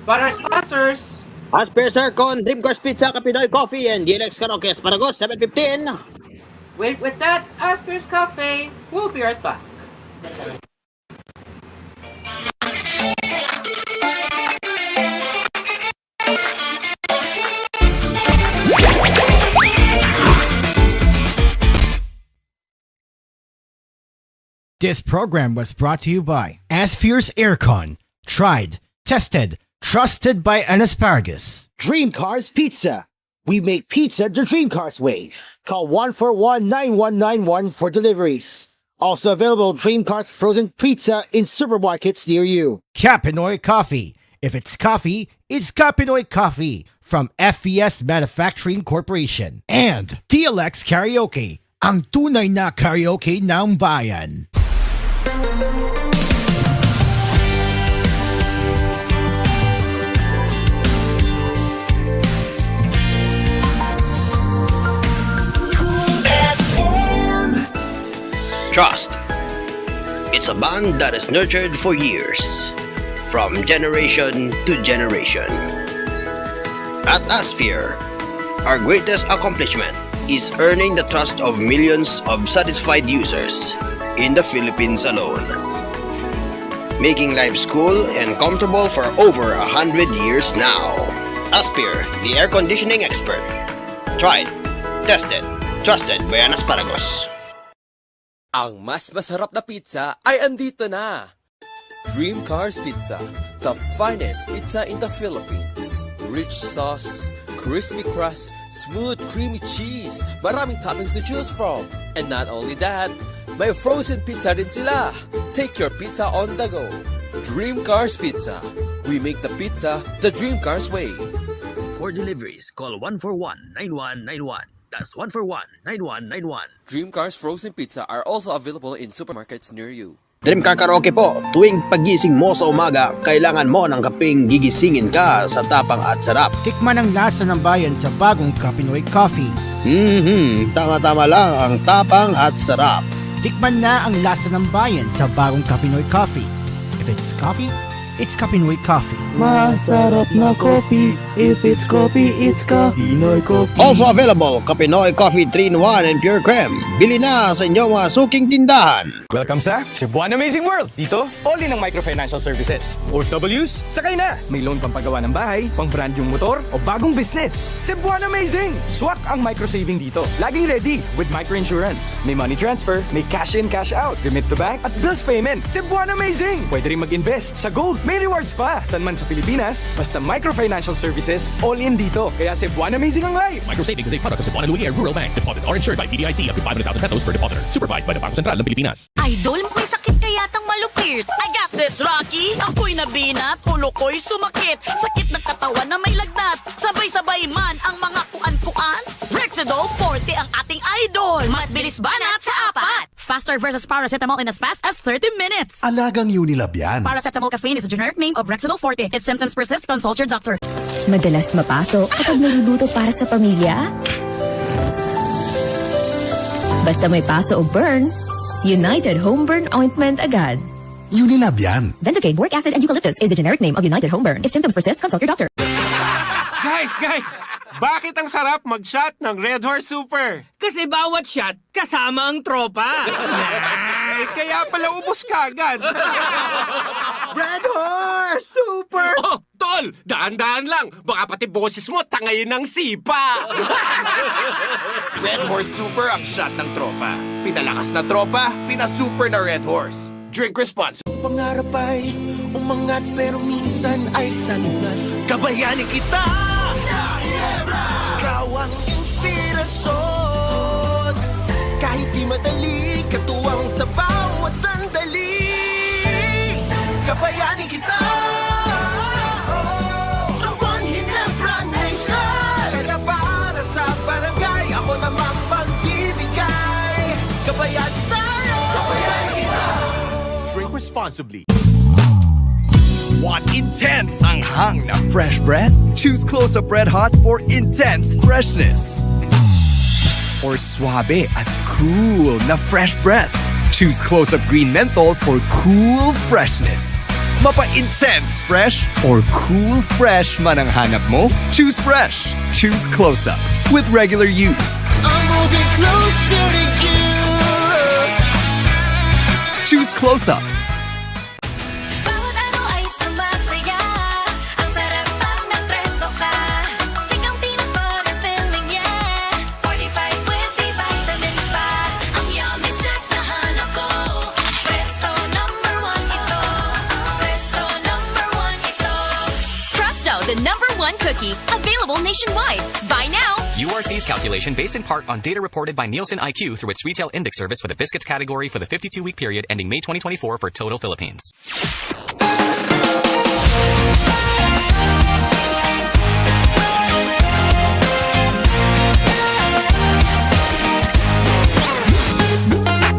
But our sponsors, Asphere Circon, Dreamcast Pizza, Kapinoy Coffee, and DLX Karaoke Asparagus, 7:15. with that, Asphere's Cafe, we'll be right back. This program was brought to you by Asphere's Aircon. Tried, tested, trusted by an asparagus. Dream Cars Pizza. We make pizza the Dream Cars way. Call 141-9191 for deliveries. Also available Dream Cars frozen pizza in supermarkets near you. Kapinoy Coffee. If it's coffee, it's Kapinoy Coffee from FES Manufacturing Corporation. And TLX Karaoke, ang tunay na karaoke ng bayan. Trust. It's a bond that is nurtured for years, from generation to generation. At Asphere, our greatest accomplishment is earning the trust of millions of satisfied users in the Philippines alone, making life cool and comfortable for over 100 years now. Asphere, the air conditioning expert. Tried, tested, trusted by an asparagus. Ang mas masarap na pizza ay andito na! Dream Cars Pizza, the finest pizza in the Philippines. Rich sauce, crispy crust, smooth creamy cheese, maraming toppings to choose from. And not only that, may frozen pizza rin sila. Take your pizza on the go. Dream Cars Pizza. We make the pizza the Dream Cars way. For deliveries, call 141-9191. That's 141-9191. Dream Cars Frozen Pizza are also available in supermarkets near you. Dream Car Karaoke po, tuwing pagising mo sa umaga, kailangan mo ng kapeng gigisingin ka sa tapang at sarap. Tikman ang lasa ng bayan sa bagong Kapinoy Coffee. Tama-tama lang ang tapang at sarap. Tikman na ang lasa ng bayan sa bagong Kapinoy Coffee. If it's coffee, it's Kapinoy Coffee. Masarap na coffee. If it's coffee, it's Kapinoy Coffee. Also available, Kapinoy Coffee 3-in-1 and Pure Creme. Bili na sa inyong mga suking tindahan. Welcome sa Cebuan Amazing World. Dito, all in ang microfinancial services. OFWs, sakay na. May loan pang paggawa ng bahay, pang brand yung motor, o bagong business. Cebuan Amazing! Swak ang microsaving dito. Laging ready with microinsurance. May money transfer, may cash in, cash out, remit to bank, at bills payment. Cebuan Amazing! Pwede rin mag-invest sa gold. May rewards pa. San man sa Pilipinas, basta microfinancial services, all in dito. Kaya Cebuan Amazing ang life. Microsavings is a product of Cebuan and Lumiere Rural Bank. Deposits are insured by PDIC up to 500,000 pesos per depositor. Supervised by the Bangko Sentral ng Pilipinas. Idol, may sakit ka yatang malupit. I got this, Rocky. Ako'y nabinat, ulo ko'y sumakit. Sakit ng katawan na may lagnat. Sabay-sabay man ang mga kuan-kuan. Rexidol 40 ang ating idol. Mas bilis banat sa apat. Faster versus paracetamol in as fast as 30 minutes. Alagang Unilab yan. Paracetamol caffeine is a generic name of Rexidol 40. If symptoms persist, consult your doctor. Madalas mapaso kapag naluluto para sa pamilya? Basta may paso o burn, United Home Burn Ointment agad. Unilab yan. Benzocaine, boric acid, and eucalyptus is the generic name of United Home Burn. If symptoms persist, consult your doctor. Guys! Bakit ang sarap mag-shot ng Red Horse Super? Kasi bawat shot, kasama ang tropa. Kaya pala ubos kagad. Red Horse Super! Oh, tol! Daan-daan lang. Baka pati boses mo tangayin ng sipa. Red Horse Super ang shot ng tropa. Pinalakas na tropa, pinasuper na Red Horse. Drink responsibly. Pangarap ay umangat pero minsan ay sanunal. Kabayani kita sa Ginebra. Ikaw ang inspirasyon. Kahit di madali, katuwang sa bawat sandali. Kabayani kita sa One Ginebra Nation. Kaya para sa barangay, ako naman pagbibigay. Kabayani tayo, kabayani kita. Drink responsibly. Want intense ang hang na fresh breath? Choose Close-Up Red Hot for intense freshness. Or suave at cool na fresh breath? Choose Close-Up Green Menthol for cool freshness. Mapa-intense fresh or cool fresh man ang hanap mo? Choose fresh. Choose Close-Up with regular use. I'm moving closer to you. Choose Close-Up. cookie. Available nationwide. Buy now. URC's calculation based in part on data reported by Nielsen IQ through its retail index service for the biscuits category for the 52-week period ending May 2024 for total Philippines.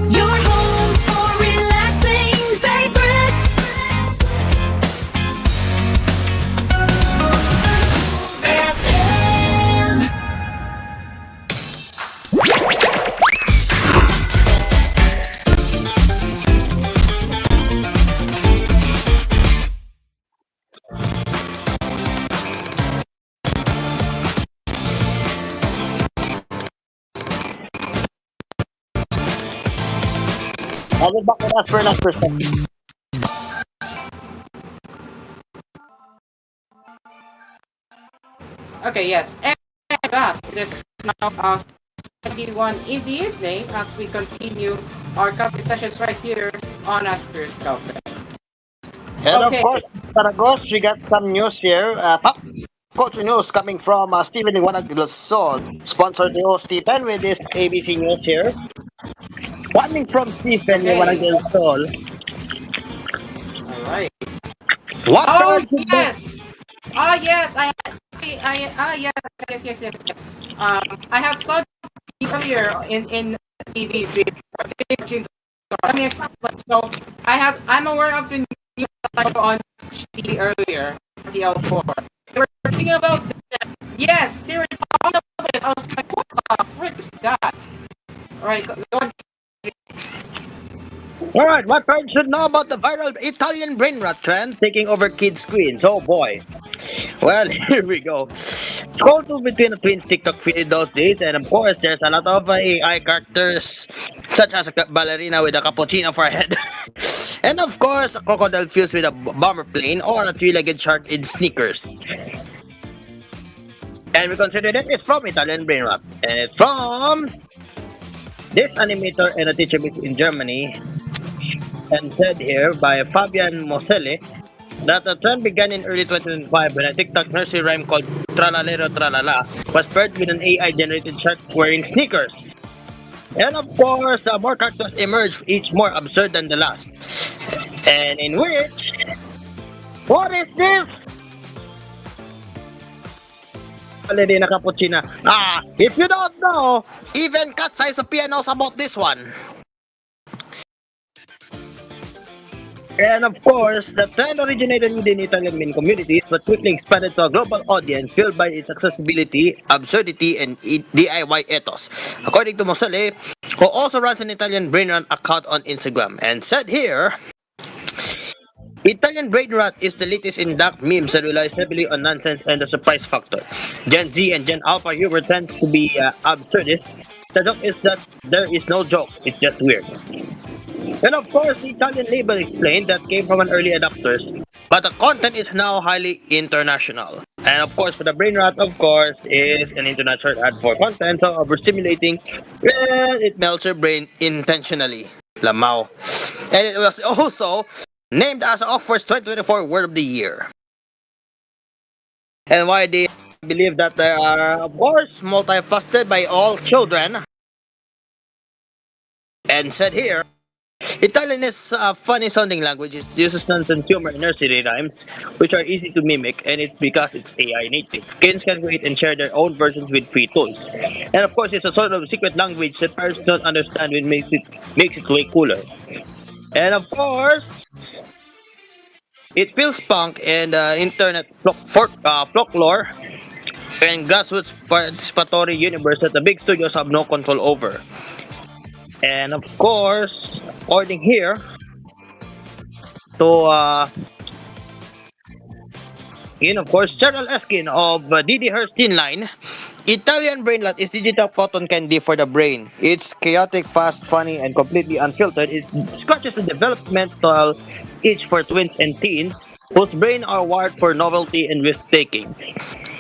Your home for relaxing favorites. FM. I'll be back with Asphere last perspective. Okay, yes. And back. It is now 71 in the evening as we continue our coffee sessions right here on Asphere's Cafe. And Okay. of course, Taragos, we got some news here. Pop culture news coming from Stephen Liwanag del Sol, sponsored the host Stephen with this ABC News here. Coming from Stephen Liwanag del Sol. Alright. What Oh, should yes! Ah, yes! Yes. I have saw earlier in TV. Let me explain. So, I'm aware of the news on TV earlier, the L4. They were talking about this. Yes, they were talking about this. I was like, what the frick is that? Alright, go on. Alright, what parents should know about the viral Italian brain rot trend taking over kids' screens? Oh boy. Well, here we go. Scroll through between the twins' TikTok feed those days, and of course, there's a lot of AI characters, such as a ballerina with a cappuccino for a head, and of course, a crocodile fused with a bomber plane, or a three-legged shark in sneakers. And we consider that it's from Italian brain rot, and it's from this animator and a teacher based in Germany, and said here by Fabian Moselli that the trend began in early 2005 when a TikTok nursery rhyme called Tralalero Tralala was paired with an AI-generated shark wearing sneakers. And of course, more characters emerged, each more absurd than the last. And in which, what is this? Ballerina Cappuccina. If you don't know, even Cat Size Sophia knows about this one. And of course, the trend originated within Italian meme communities but quickly expanded to a global audience fueled by its accessibility, absurdity, and DIY ethos. According to Mosele, who also runs an Italian brain rot account on Instagram, and said here, Italian brain rot is the latest in dark memes that relies heavily on nonsense and the surprise factor. Gen Z and Gen Alpha humor tends to be absurdist. The joke is that there is no joke, it's just weird. And of course, the Italian label explained that came from an early adopters, but the content is now highly international. And of course, for the brain rot, of course, is an internet shorthand for content, so overstimulating, it melts your brain intentionally. Lamau. And it was also named as Oxford's 2024 Word of the Year. And why they believe that they are, of course, multifaceted by all children. And said here, Italian is a funny sounding language. It uses nonsense humor and nursery rhymes, which are easy to mimic, and it's because it's AI native. Kids can create and share their own versions with free tools. And of course, it's a sort of secret language that parents don't understand, which makes it way cooler. And of course, it feels punk and internet folklore and grassroots participatory universe that the big studios have no control over. And of course, according here to of course, Cheryl Eskin of Didi Herstein line, Italian brainlet is digital cotton candy for the brain. It's chaotic, fast, funny, and completely unfiltered. It scratches the developmental itch for twins and teens whose brain are wired for novelty and risk-taking.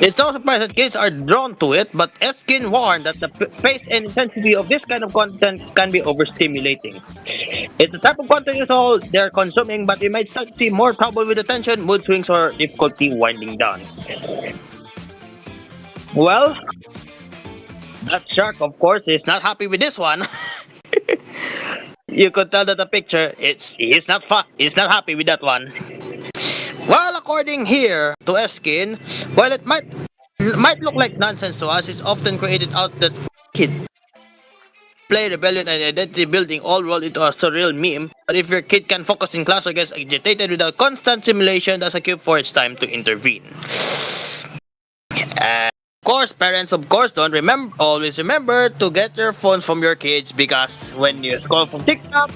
It's no surprise that kids are drawn to it, but Eskin warned that the pace and intensity of this kind of content can be overstimulating. It's the type of content is all they're consuming, but we might start to see more trouble with attention, mood swings, or difficulty winding down. Well, that shark, of course, is not happy with this one. You could tell that the picture, he's not happy with that one. Well, according here to Eskin, while it might look like nonsense to us, it's often created out that kid play rebellion and identity building all rolled into a surreal meme. But if your kid can focus in class or gets agitated without constant simulation, that's a cue for it's time to intervene. And of course, parents, of course, don't remember. Always remember to get your phones from your kids because when you scroll from TikTok,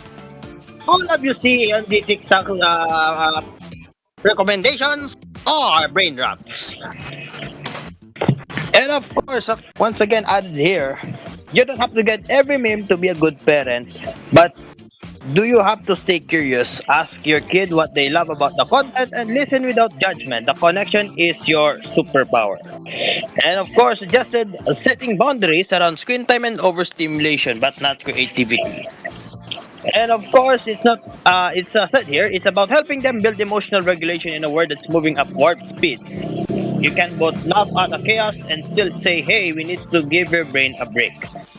all of you see on the TikTok recommendations are brain drops. And of course, once again added here, you don't have to get every meme to be a good parent, but do you have to stay curious? Ask your kid what they love about the content and listen without judgment. The connection is your superpower. And of course, suggested setting boundaries around screen time and overstimulation, but not creativity. And of course, it's said here, it's about helping them build emotional regulation in a world that's moving up warp speed. You can both laugh at the chaos and still say, hey, we need to give your brain a break.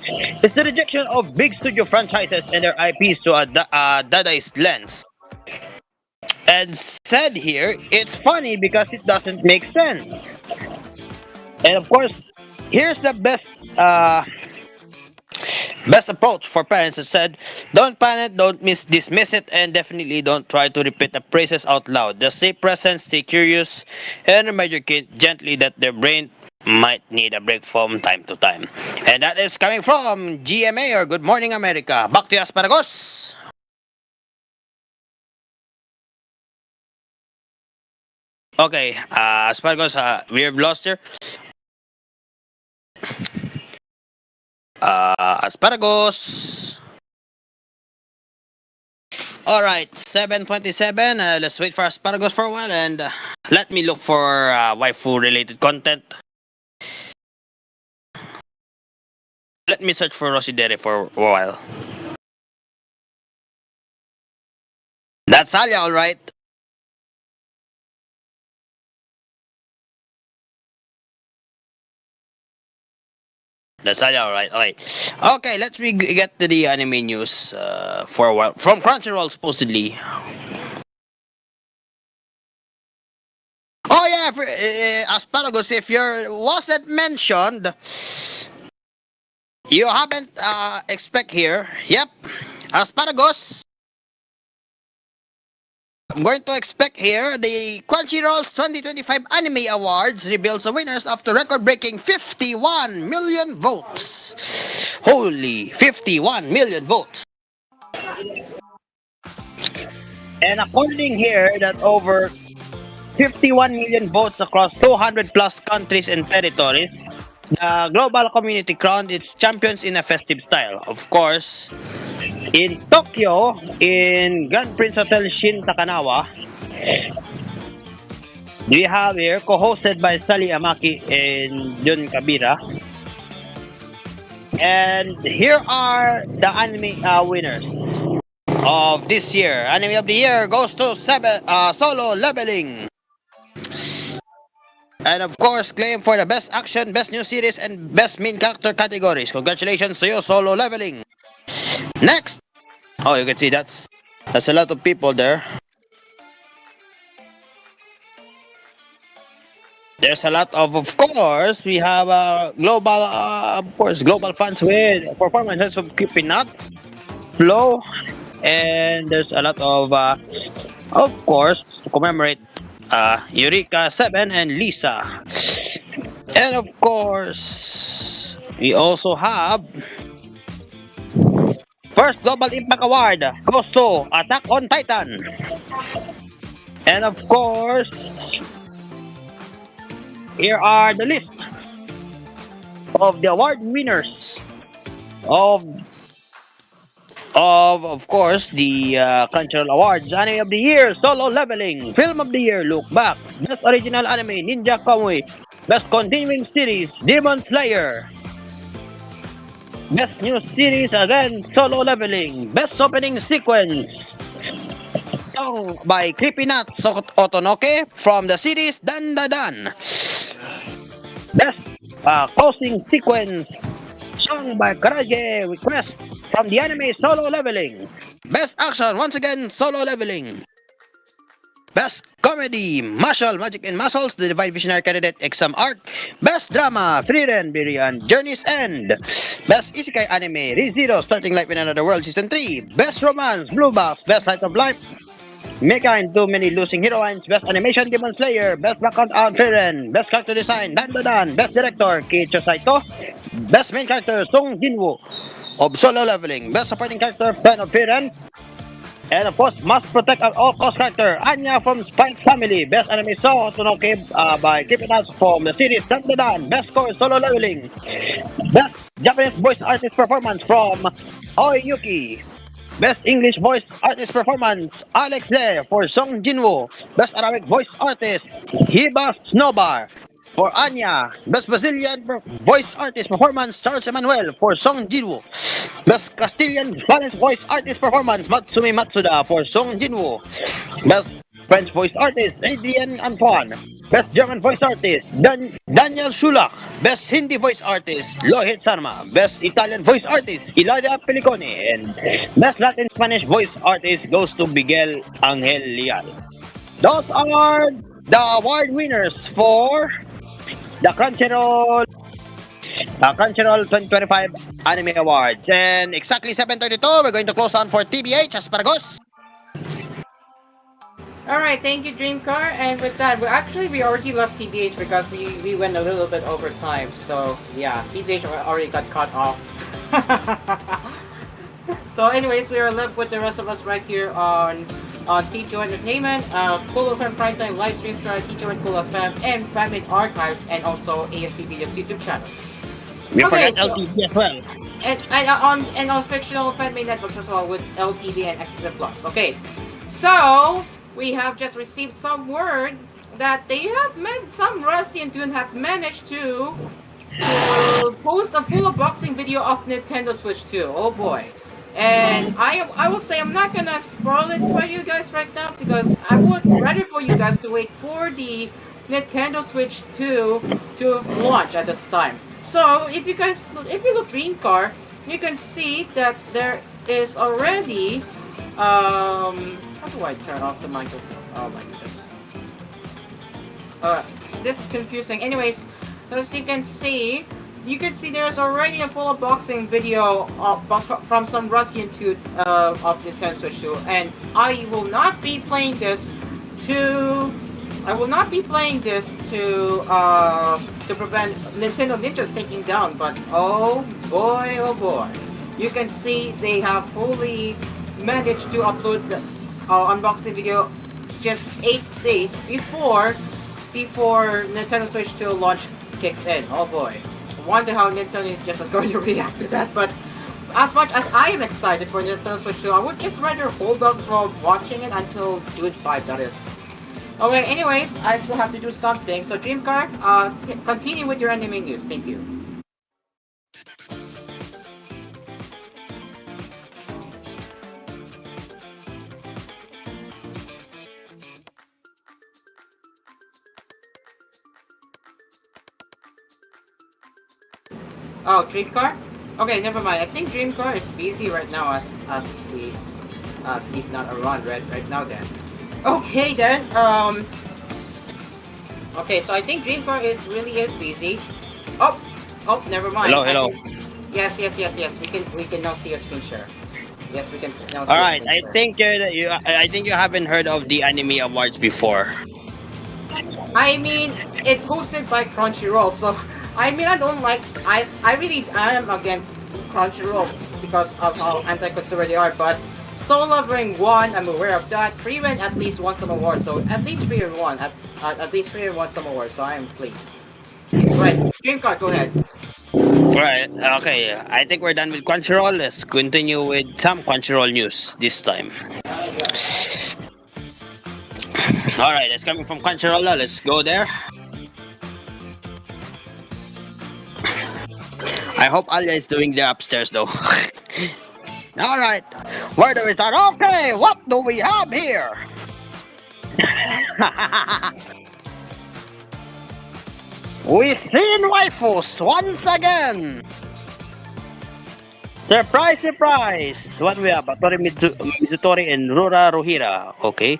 It's the rejection of big studio franchises and their IPs to a Dadaist lens. And said here, it's funny because it doesn't make sense. And of course, here's the best approach for parents is said, don't panic, don't dismiss it, and definitely don't try to repeat the praises out loud. Just stay present, stay curious, and remind your kid gently that their brain might need a break from time to time. And that is coming from GMA or Good Morning America. Back to you, Asparagos! Okay, Asparagos, we have lost here. Asparagos. All right, 7:27. Let's wait for Asparagos for a while and let me look for waifu related content. Let me search for Rosidere for a while. That's Alia, all right. That's all right. Okay. Okay, let's get to the anime news for a while. From Crunchyroll, supposedly. Oh yeah, Asparagus, if you wasn't mentioned, you haven't expect here. Yep, Asparagus. I'm going to expect here the Crunchyroll's 2025 Anime Awards reveals the winners after record-breaking 51 million votes. Holy, 51 million votes. And according here that over 51 million votes across 200 plus countries and territories, the global community crowned its champions in a festive style. Of course, in Tokyo, in Grand Prince Hotel Shin Takanawa, we have here, co-hosted by Sally Amaki and Jun Kabira. And here are the anime winners of this year. Anime of the year goes to Solo Leveling. And of course, claim for the best action, best new series, and best main character categories. Congratulations to you, Solo Leveling. Next. Oh, you can see that's a lot of people there. There's a lot of course, we have global, global fans with performances of Keeping Nuts, Flow, and there's a lot of course, to commemorate Eureka 7 and Lisa. And of course, we also have first Global Impact Award goes to Attack on Titan. And of course, here are the list of the award winners of course the Crunchyroll Awards. Anime of the Year, Solo Leveling. Film of the Year, Look Back. Best Original Anime, Ninja Kamui. Best Continuing Series, Demon Slayer. Best New Series, again, Solo Leveling. Best Opening Sequence, song by Creepy Nut Otonoke from the series Dan Da Dan. Best closing sequence sung by Karaje request from the anime Solo Leveling. Best action, once again, Solo Leveling. Best comedy, Martial, Magic and Muscles, The Divine Visionary Candidate Exam Arc. Best drama, Frieren, Birian, Journey's End. Best isekai anime, ReZero, Starting Life in Another World Season 3. Best romance, Blue Box, Best Light of Life, Mecha and Too Many Losing Heroines. Best animation, Demon Slayer. Best background art, Frieren. Best character design, Dan Dan. Best director, Kiichi Saito. Best main character, Song Jinwoo of Solo Leveling. Best supporting character, Friend of Frieren. And of course, must protect at all cost character, Anya from Spike's family. Best anime song, Tonoke by Keep It Up from the series Dan Dan. Best score, Solo Leveling. Best Japanese voice artist performance from Oi Yuki. Best English voice artist performance, Alex Le for Song Jinwoo. Best Arabic voice artist, Hiba Snowbar for Anya. Best Brazilian voice artist performance, Charles Emmanuel for Song Jinwoo. Best Castilian Spanish voice artist performance, Matsumi Matsuda for Song Jinwoo. Best French voice artist, Adrian Antoine. Best German voice artist, Daniel Shulak. Best Hindi voice artist, Lohit Sharma. Best Italian voice artist, Ilaria Pelicone. And Best Latin Spanish voice artist goes to Miguel Angel Leal. Those are the award winners for the Crunchyroll 2025 Anime Awards. And exactly 7:32, we're going to close on for TBH Asparagos. Alright, thank you, Dreamcar. And with that, we already left TBH because we went a little bit over time. So, yeah, TBH already got cut off. So, anyways, we are left with the rest of us right here on Teacho Entertainment, Cool FM Primetime live streams for Teacho and Cool FM, and Famine Archives, and also ASP Video's YouTube channels. We forgot LTV as well. And on fictional fan-made networks as well with LTV and XSM Plus. Okay, so we have just received some word that they have some Rusty and Dune have managed to post a full unboxing video of Nintendo Switch 2. Oh boy. And I will say I'm not gonna spoil it for you guys right now because I would rather for you guys to wait for the Nintendo Switch 2 to launch at this time. So if you look Dreamcar, you can see that there is already how do I turn off the microphone? Oh my goodness. This is confusing. Anyways, as you can see there's already a full unboxing video from some Russian tube of Nintendo Switch 2, and I will not be playing this to prevent Nintendo Ninjas taking down, but oh boy, you can see they have fully managed to upload the unboxing video just 8 days before Nintendo Switch 2 launch kicks in. Oh boy. Wonder how Nintendo Ninjas is going to react to that, but as much as I am excited for Nintendo Switch 2, I would just rather hold up from watching it until June 5, that is. Okay, anyways, I still have to do something, so Dreamcar, continue with your anime news, thank you. Oh, Dreamcar? Okay, never mind. I think Dreamcar is busy right now as he's not around right now then. Okay then, okay, so I think Dreamcar really is busy. Oh, never mind. Hello. Yes. We can now see your screen share. Yes, we can now see. All right, I think you haven't heard of the Anime Awards before. I mean, it's hosted by Crunchyroll, so I mean I am against Crunchyroll because of how anti-consumer they are, but Soul Lovering won, I'm aware of that. Freeman at least won some awards, so at least Freeman won. At least Freeman won some awards, so I am pleased. Right, Dreamcard, go ahead. Right, okay, I think we're done with Crunchyroll. Let's continue with some Crunchyroll news this time. Alright, it's coming from Crunchyroll. Let's go there. I hope Alia is doing there upstairs though. Alright, where do we start? Okay, what do we have here? We seen waifus once again. Surprise, surprise! What we have? Atori Mizutori and Rura Rohira. Okay.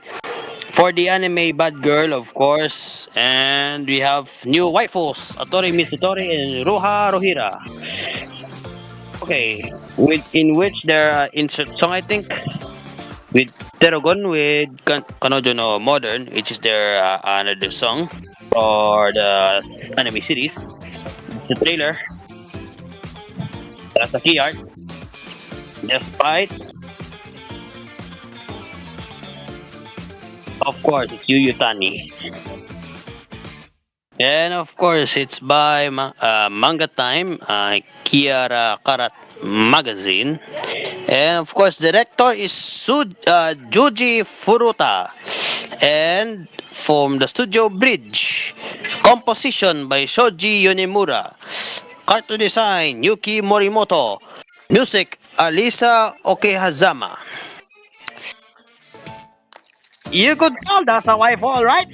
For the anime Bad Girl, of course. And we have new waifus. Atori Mizutori and Ruha Rohira. Okay. In which there are insert song, I think. With Terogon with Kanojo no Modern, which is their another song for the anime series. It's a trailer. That's a key art. Despite, of course, it's Yu Yu Tani. And of course, it's by Manga Time, Kiara Karat Magazine. And of course, director is Juji Furuta. And from the studio Bridge, composition by Shoji Yonemura. Cartoon design, Yuki Morimoto. Music, Alisa Okehazama. You could tell that's a wife, all right?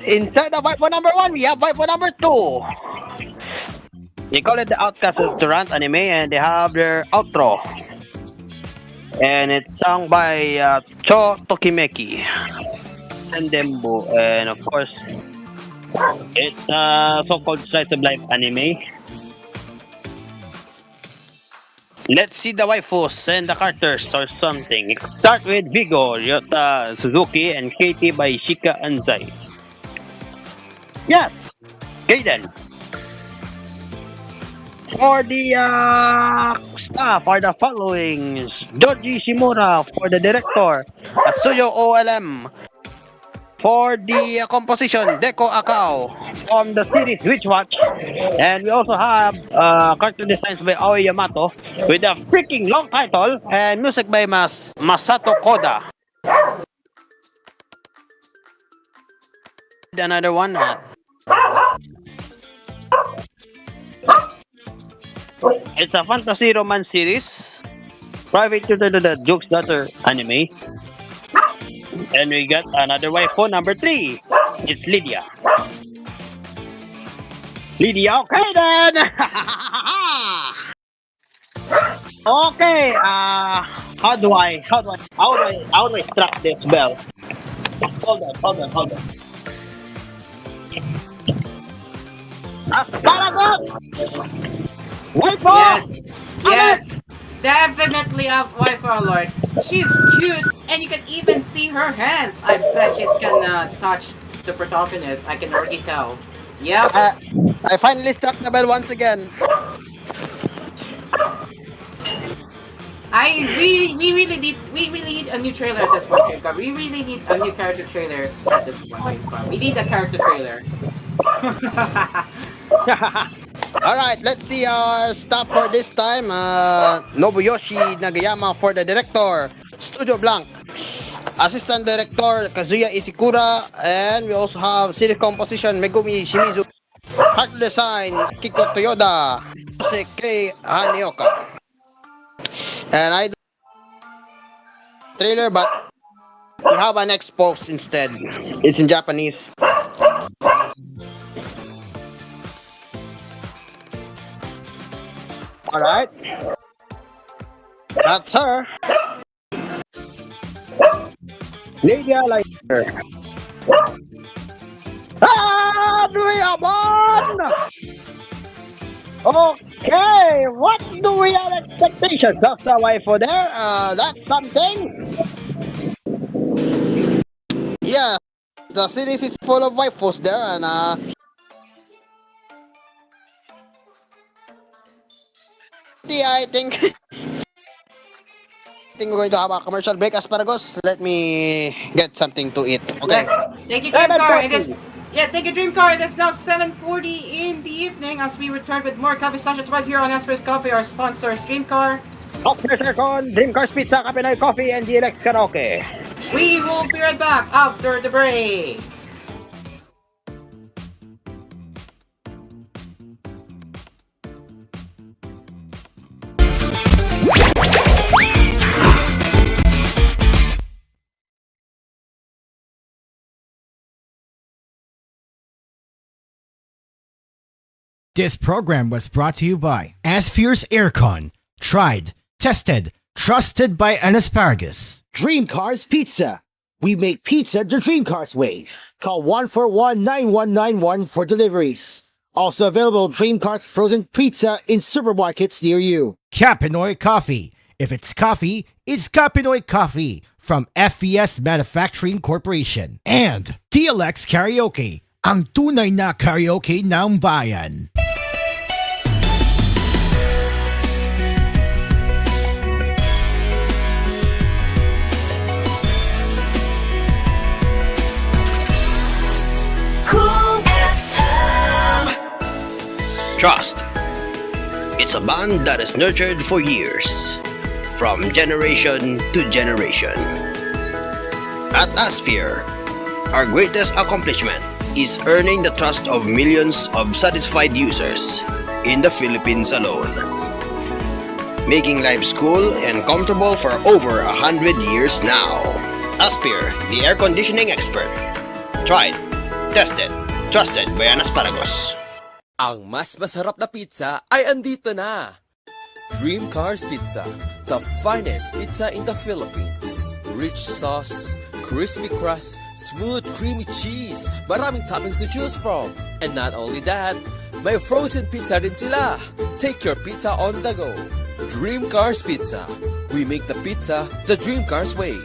Inside of waifu number 1, we have waifu number 2. They call it the Outcast Restaurant anime, and they have their outro. And it's sung by Cho Tokimeki and Dembo. And of course, it's a so-called slice of life anime. Let's see the waifus and the characters or something. Start with Vigo, Ryota Suzuki, and Katie by Shika Anzai. Yes! Kaden. For the staff are the following: Joji Shimura for the director, Asuyo OLM. For the composition, Deko Akao from the series Witchwatch. And we also have cartoon designs by Aoi Yamato with a freaking long title and music by Masato Koda. Another one. It's a fantasy romance series. Private to the Joke's Daughter anime. And we got another waifu number 3. It's Lydia. Lydia, okay then! Okay, how do I track this bell? Hold on. Asparagus! Waifu! Yes, definitely a waifu alert. She's cute, and you can even see her hands. I bet she's gonna touch the protagonist. I can already tell. Yep. I finally struck the bell once again. We really need a new trailer at this point, Dreamcar. We really need a new character trailer at this point, Dreamcar. We need a character trailer. Alright, let's see our stuff for this time. Nobuyoshi Nagayama for the director, Studio Blank. Assistant director, Kazuya Ishikura. And we also have series composition, Megumi Shimizu. Art design, Kiko Toyoda. Music, Kei Hanioka. And I do trailer, but we have an next post instead. It's in Japanese. Alright. That's her. Lydia Lighter. And we have one! Okay, what do we have expectations of the waifu there? That's something. Yeah, the series is full of waifus there, and I think we're going to have a commercial break. Asparagus, let me get something to eat. Okay. Yes. Thank you, Dreamcar. Thank you, Dreamcar. It's now 7:40 in the evening as we return with more coffee sessions right here on Asphere's Coffee, our sponsor, Streamcar. Okay, sir, con Dreamcar's Pizza, Kape Coffee, and DLX Karaoke. We will be right back after the break. This program was brought to you by Asphere's Aircon. Tried, tested, trusted by an asparagus. Dream Cars Pizza. We make pizza the Dream Cars way. Call 141-9191 for deliveries. Also available Dream Cars frozen pizza in supermarkets near you. Kapinoy Coffee. If it's coffee, it's Kapinoy Coffee from FES Manufacturing Corporation. And TLX Karaoke, ang tunay na karaoke ng bayan. Trust. It's a bond that is nurtured for years, from generation to generation. At Asphere, our greatest accomplishment is earning the trust of millions of satisfied users in the Philippines alone, making life cool and comfortable for over 100 years now. Asphere, the air conditioning expert. Tried, tested, trusted by an asparagus. Ang mas masarap na pizza ay andito na! Dream Cars Pizza, the finest pizza in the Philippines. Rich sauce, crispy crust, smooth creamy cheese, maraming toppings to choose from. And not only that, may frozen pizza rin sila. Take your pizza on the go. Dream Cars Pizza. We make the pizza the Dream Cars way.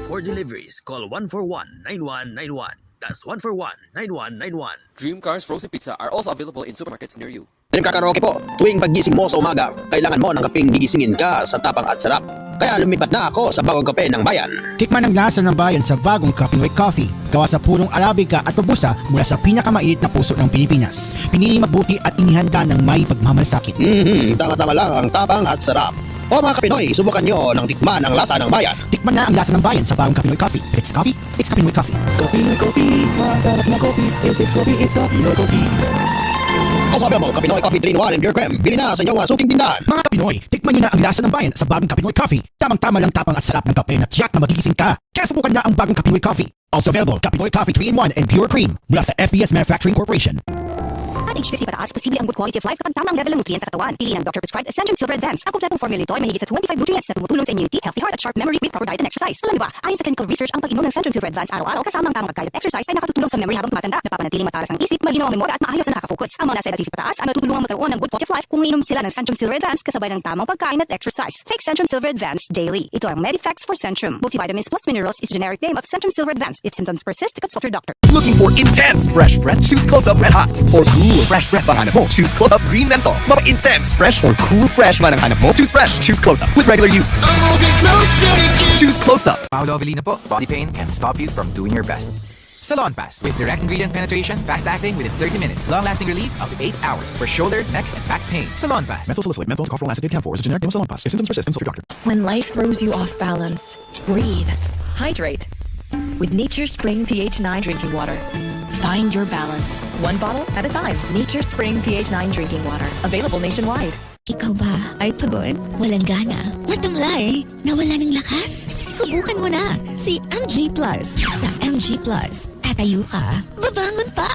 For deliveries, call 141-9191. That's 141-9191. Dream Cars Frozen Pizza are also available in supermarkets near you. Nagkakaroke po, tuwing paggising mo sa umaga, kailangan mo ng kapeng gigisingin ka sa tapang at sarap. Kaya lumipat na ako sa bagong kape ng bayan. Tikman ang lasa ng bayan sa bagong Kapinoy Coffee. Gawa sa purong Arabica at Robusta mula sa pinakamainit na puso ng Pilipinas. Pinili mabuti at inihanda ng may pagmamalasakit. Tama-tama lang ang tapang at sarap. O mga Kapinoy, subukan nyo ng tikman ang lasa ng bayan. Tikman na ang lasa ng bayan sa bagong Kapinoy Coffee. If it's coffee, it's Kapinoy Coffee. Kapinoy Coffee, masarap na coffee. If it's coffee, it's Kapinoy Coffee. Also available, Kapinoy Coffee 3-in-1 and Pure Creme. Bili na sa inyong suking tindahan. Mga Kapinoy, tikman nyo na ang lasa ng bayan sa bagong Kapinoy Coffee. Tamang-tama lang tapang at sarap ng kape na tiyak na magigising ka. Kaya subukan na ang bagong Kapinoy Coffee. Also available, Kapinoy Coffee 3-in-1 and Pure Cream mula sa FES Manufacturing Corporation. At age 50 pataas, posible ang good quality of life kapag tamang level ng nutrients sa katawan. Piliin ang doctor-prescribed Ascension Silver Advance. Ang kompletong formula nito ay mahigit sa 25 nutrients na tumutulong sa immunity, healthy heart at sharp memory with proper diet and exercise. Alam niyo ba, ayon sa clinical research, ang pag-inom ng Ascension Silver Advance araw-araw kasama ang tamang pagkain at exercise ay nakatutulong sa memory habang tumatanda. Napapanatiling matalas ang isip, malinaw ang memorya at maayos na nakaka-focus. Ang mga nasa edad 50 pataas ay matutulungan magkaroon ng good quality of life kung iinom sila ng Centrum Silver Advance kasabay ng tamang pagkain at exercise. Take Centrum Silver Advance daily. Ito ang Medifacts for Centrum. Multivitamins plus minerals is generic name of Centrum Silver Advance. If symptoms persist, consult your doctor. Looking for intense fresh breath? Choose Close Up Red Hot. Or cool fresh breath ang hanap mo? Choose Close Up Green Menthol. Intense fresh or cool fresh man ang hanap mo? Choose fresh. Choose Close Up with regular use. Choose Close Up. Paolo Avellino po. Body pain can stop you from doing your best. Salon Pass with direct ingredient penetration, fast acting within 30 minutes, long lasting relief up to 8 hours for shoulder, neck, and back pain. Salon Pass. Methyl salicylate, menthol, tocopherol acetate, camphor is a generic name of Salon Pass. If symptoms persist, consult your doctor. When life throws you off balance, breathe. Hydrate. With Nature Spring pH 9 drinking water. Find your balance. One bottle at a time. Nature Spring pH 9 drinking water. Available nationwide. Ikaw ba ay pagod, walang gana, matamlay, nawala ng lakas? Subukan mo na si MG Plus. Sa MG Plus, tatayo ka, babangon pa.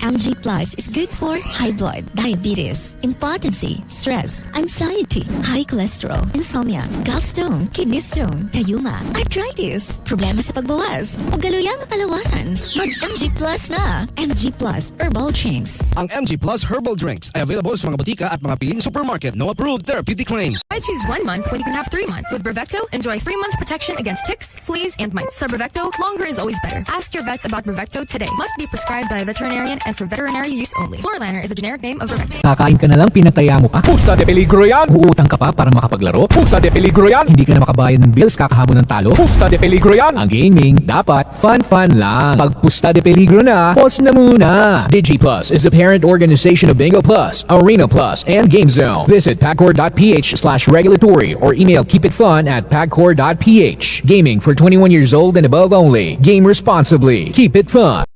MG Plus is good for high blood, diabetes, impotency, stress, anxiety, high cholesterol, insomnia, gallstone, kidney stone, rheuma, arthritis, problema sa pagbawas, o galuyang kalawasan. Mag-MG Plus na. MG Plus Herbal Drinks. Ang MG Plus Herbal Drinks ay available sa mga butika at mga piling supermarket. No approved therapeutic claims. I choose 1 month when you can have 3 months. With Brevecto, enjoy 3-month protection against ticks, fleas, and mites. So Brevecto, longer is always better. Ask your vets about Brevecto today. Must be prescribed by a veterinarian and for veterinary use only. Florliner is a generic name of Brevecto. Kakain ka na lang, pinataya mo pa. Pusta de peligro yan! Uutang ka pa para makapaglaro. Pusta de peligro yan! Hindi ka na makabayad ng bills, kakahabol ng talo. Pusta de peligro yan! Ang gaming, dapat fun lang. Pag pusta de peligro na, pause na muna. DigiPlus is the parent organization of Bingo Plus, Arena Plus, and Game Zone. Visit pagcor.ph/regulatory or email keepitfun@pagcor.ph. Gaming for 21 years old and above only. Game responsibly. Keep it fun.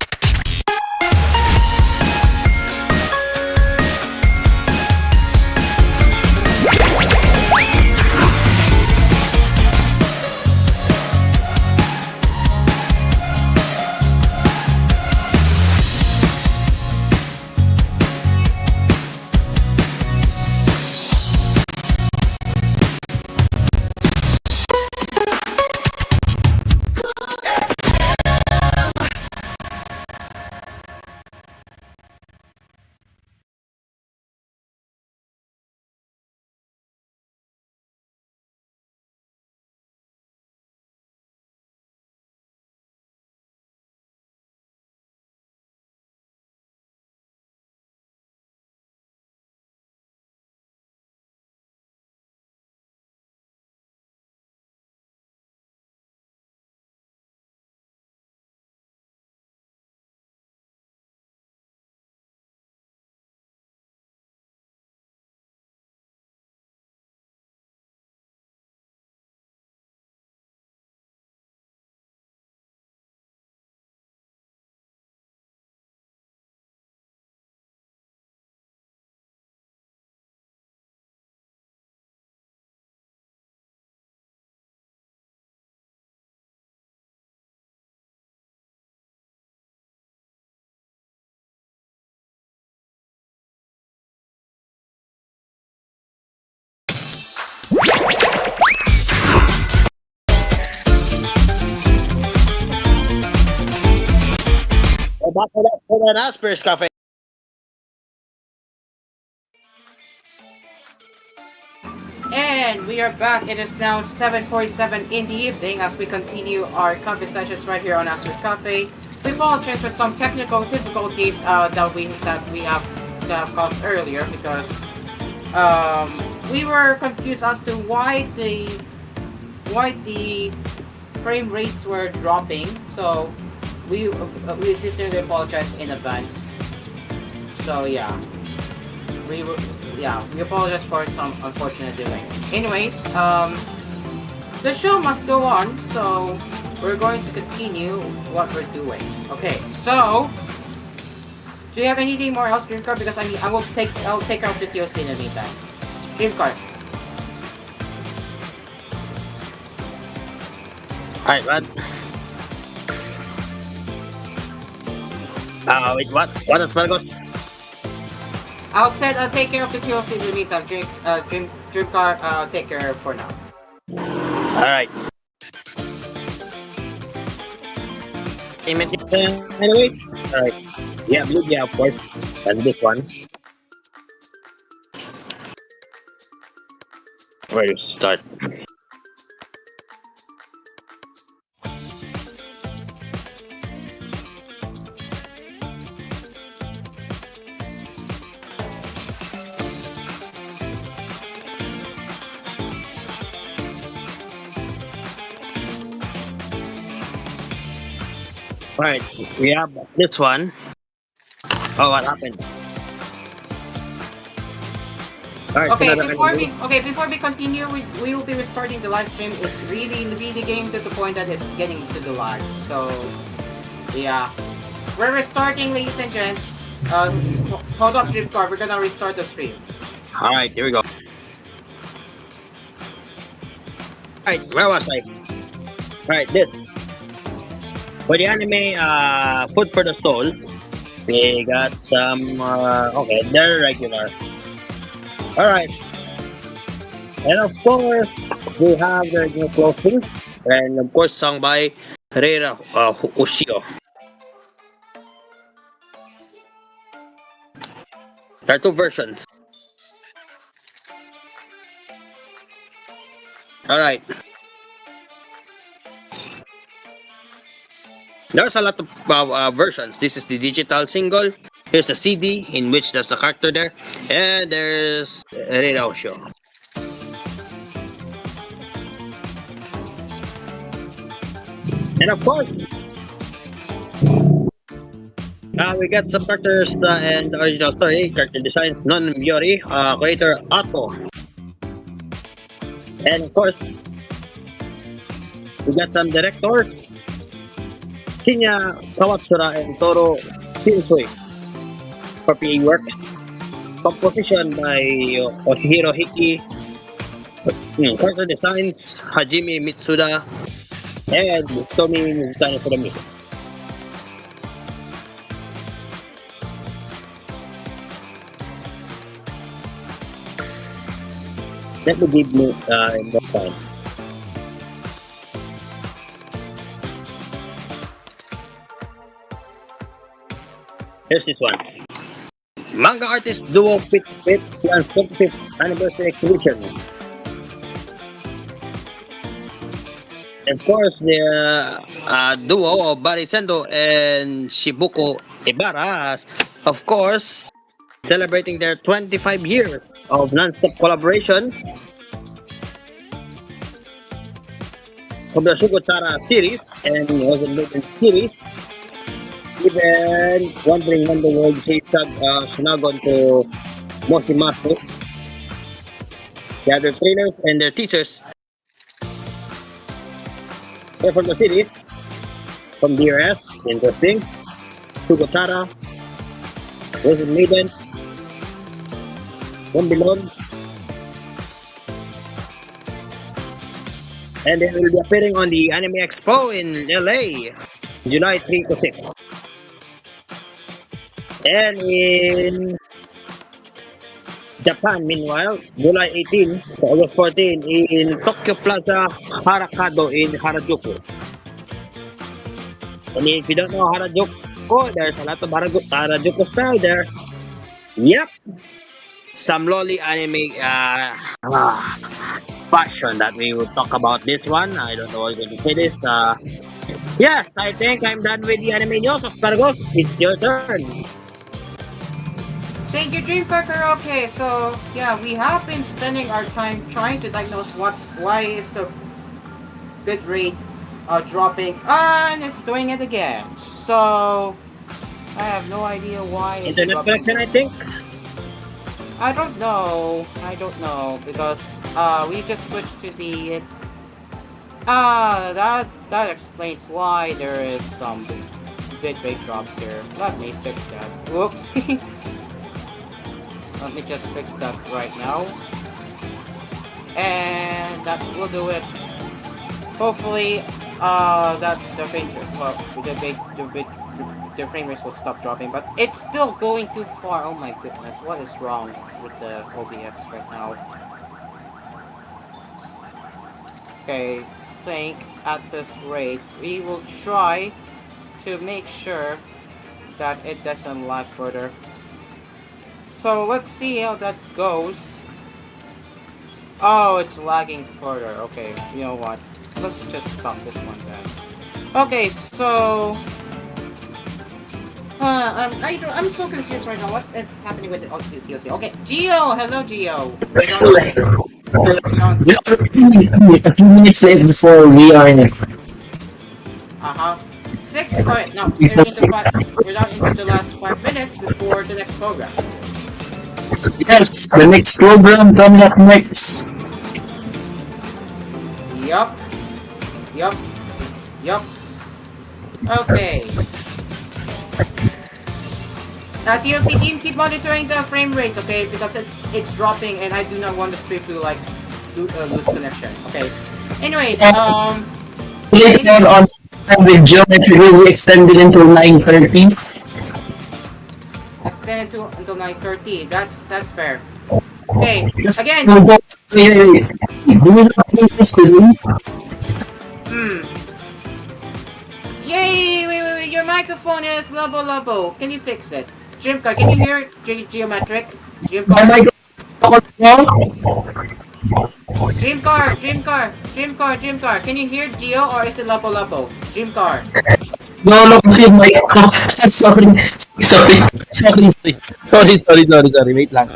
back with an Asper's Cafe. And we are back. It is now 7:47 in the evening as we continue our coffee sessions right here on Asper's Cafe. We apologize for some technical difficulties that we have caused earlier because we were confused as to why the frame rates were dropping. So we sincerely apologize in advance. So we we apologize for some unfortunate delay. Anyways, the show must go on, so we're going to continue what we're doing. Okay, so do you have anything more else, Dream Card? Because I'll take out the TOC in the meantime. Dream Card. Alright, what? Wait, what? What is Marcos? Outside, I'll take care of the TOC in the meantime. Dream Card, take care for now. Alright. Payment anyway? Alright. Yeah, blue, yeah, of course. And this one. Where to start? Alright, we have this one. Oh, what happened? Alright, Before we continue, we will be restarting the live stream. It's really getting to the point that it's getting to the lag. So yeah, we're restarting, ladies and gents. Hold up, Dream Car. We're gonna restart the stream. Alright, here we go. Alright, where was I? Alright, this. For the anime, Food for the Soul, we got some, okay, they're regular. Alright. And of course, we have the new clothing, and of course, sung by Reira Ushio. There are two versions. Alright. There's a lot of versions. This is the digital single. Here's the CD in which there's the character there. And there's Reira Ushio. And of course, we got some characters and original story, character designs, non-Miori, creator Atto. And of course, we got some directors, Shinya Kawatsura and Toro Shinsui for PA work. Composition by Oshihiro Hiki. Character designs, Hajime Mitsuda. And Tomi Mizutani for the music. Let me give me more time. Here's this one. Manga artist duo Pit plans 25th anniversary exhibition. Of course, the duo of Barry Sendo and Shibuko Ibara, of course, celebrating their 25 years of non-stop collaboration of the Shugotara series and was in series. Even wandering on the world, Shinagon to Moshimasu. They have their trainers and their teachers. They're from the series, from DRS, interesting. Shugotara, Risen Maiden, One and they will be appearing on the Anime Expo in LA, July 3 to 6. And in Japan, meanwhile, July 18 to August 14 in Tokyo Plaza Harakado in Harajuku. And if you don't know Harajuku, Oh, there's a lot of Harajuku style there. Yep. Some lolly anime fashion that we will talk about this one. I don't know how you're going to say this. Yes, I think I'm done with the anime news of Cargos. It's your turn. Thank you, Dreamfucker. Okay, so yeah, we have been spending our time trying to diagnose why is the bit rate dropping, and it's doing it again. So I have no idea why it's Internet dropping. connection, I think. I don't know. I don't know because we just switched to the that explains why there is some bitrate drops here. Let me fix that. Whoops. Let me just fix that right now, and that will do it. Hopefully, that the frame the frame rates will stop dropping, but it's still going too far. Oh my goodness, what is wrong with the OBS right now? Okay, think at this rate, we will try to make sure that it doesn't lag further. So let's see how that goes. Oh, it's lagging further. Okay, you know what? Let's just stop this one then. Okay, so I'm so confused right now. What is happening with the TLC? Okay, Geo, hello Geo. A few minutes late before we are in it. Six. Alright, now we're down into the last 5 minutes before the next program. Yes, the next program coming up next. Yup. Yup. Yup. Okay. TOC team, keep monitoring the frame rates, okay? Because it's dropping, and I do not want the stream to like lose connection. Okay. Anyways, Later on with geometry will be extended until 9:30. Extended to until 9:30. That's fair. Okay. Again. Do we have things to do? Yay! Wait. Your microphone is lobo. Can you fix it? Dreamcar, can you hear geometric? Dreamcar. Dreamcar. Can you hear Geo or is it lobo? Dreamcar. No, my sorry. Wait lang.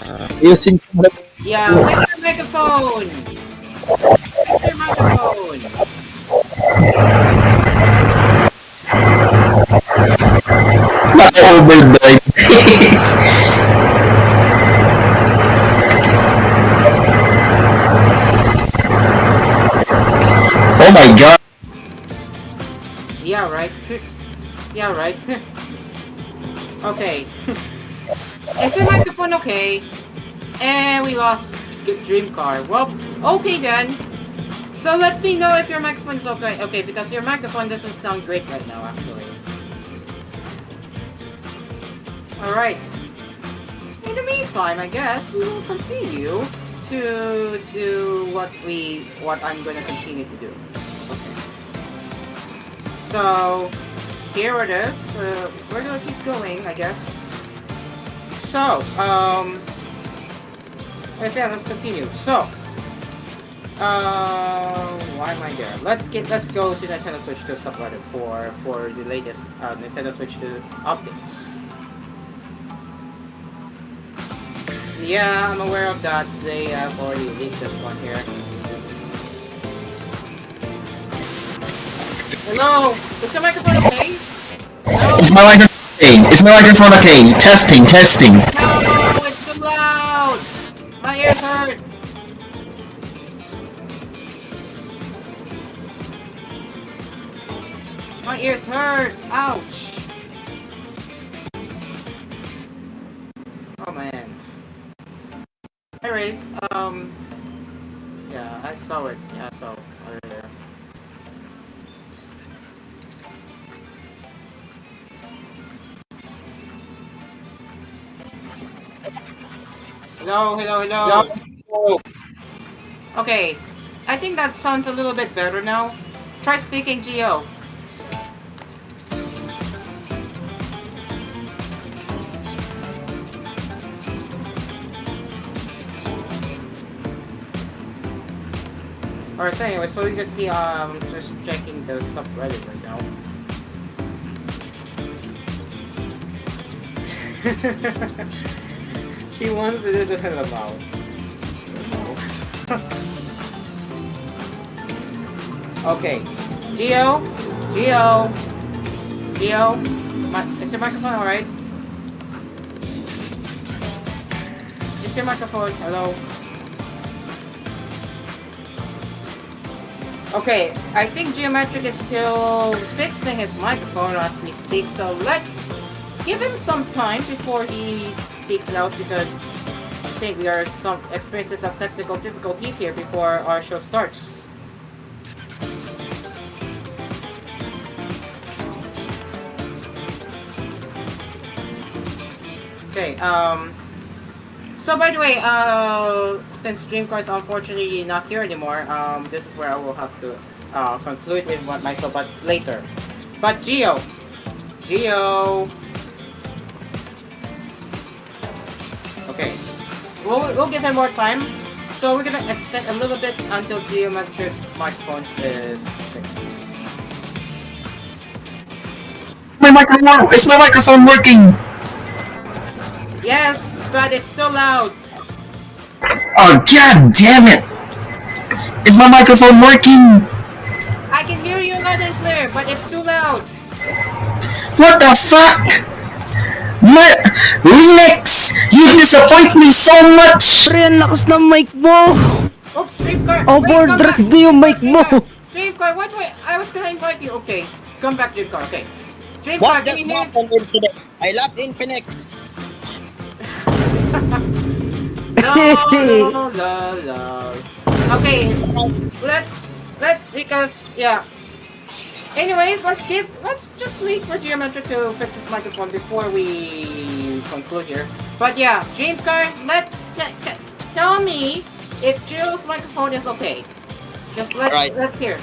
Ayusin ko na. Yeah, fix your microphone. Fix your microphone. Naka-overdrive. Oh my god. Yeah, right. Yeah, right. Okay. Is your microphone okay? And we lost Dreamcar. Well, okay then. So let me know if your microphone is okay. Okay, because your microphone doesn't sound great right now, actually. Alright. In the meantime, I guess we will continue to do what I'm gonna continue to do. Okay. So here it is. Where do I keep going, I guess? So, let's continue. So, why am I there? Let's go to Nintendo Switch to subreddit for the latest Nintendo Switch 2 updates. Yeah, I'm aware of that. They have already leaked this one here. Hello, is the microphone okay? No. Is my microphone okay? Is my microphone okay? Testing. No, it's too loud. My ears hurt. My ears hurt. Ouch. Oh man. Anyways, yeah, I saw it. Yeah, I saw it earlier. Hello. Okay, I think that sounds a little bit better now. Try speaking, Geo. Alright, so anyway, so you can see, just checking the subreddit right now. She wants to do the Hello. Okay. Geo? Geo? Geo? Is your microphone alright? Is your microphone? Hello? Okay, I think Geometric is still fixing his microphone as we speak, so let's give him some time before he speaks it out because I think we are experiencing some technical difficulties here before our show starts. Okay, so by the way, since Dreamcore is unfortunately not here anymore, this is where I will have to conclude with myself, but later. But Geo! Okay, we'll give him more time. So we're gonna extend a little bit until Geometric's microphone is fixed. Is my microphone working? Yes, but it's still loud. Oh, god damn it! Is my microphone working? I can hear you loud and clear, but it's too loud. What the fuck? Linux! You disappoint me so much! Pre, ang lakas ng mic mo! Oops, Dreamcore! Overdrive na yung mic mo! Dreamcore, what way? I was gonna invite you. Okay, come back, Dreamcore. Okay. Dreamcore, What can just you hear? happened in today? I love Infinix. No. Okay, because yeah. Anyways, let's just wait for Geometric to fix his microphone before we conclude here. But yeah, Dreamcar, tell me if Geo's microphone is okay. Just let's hear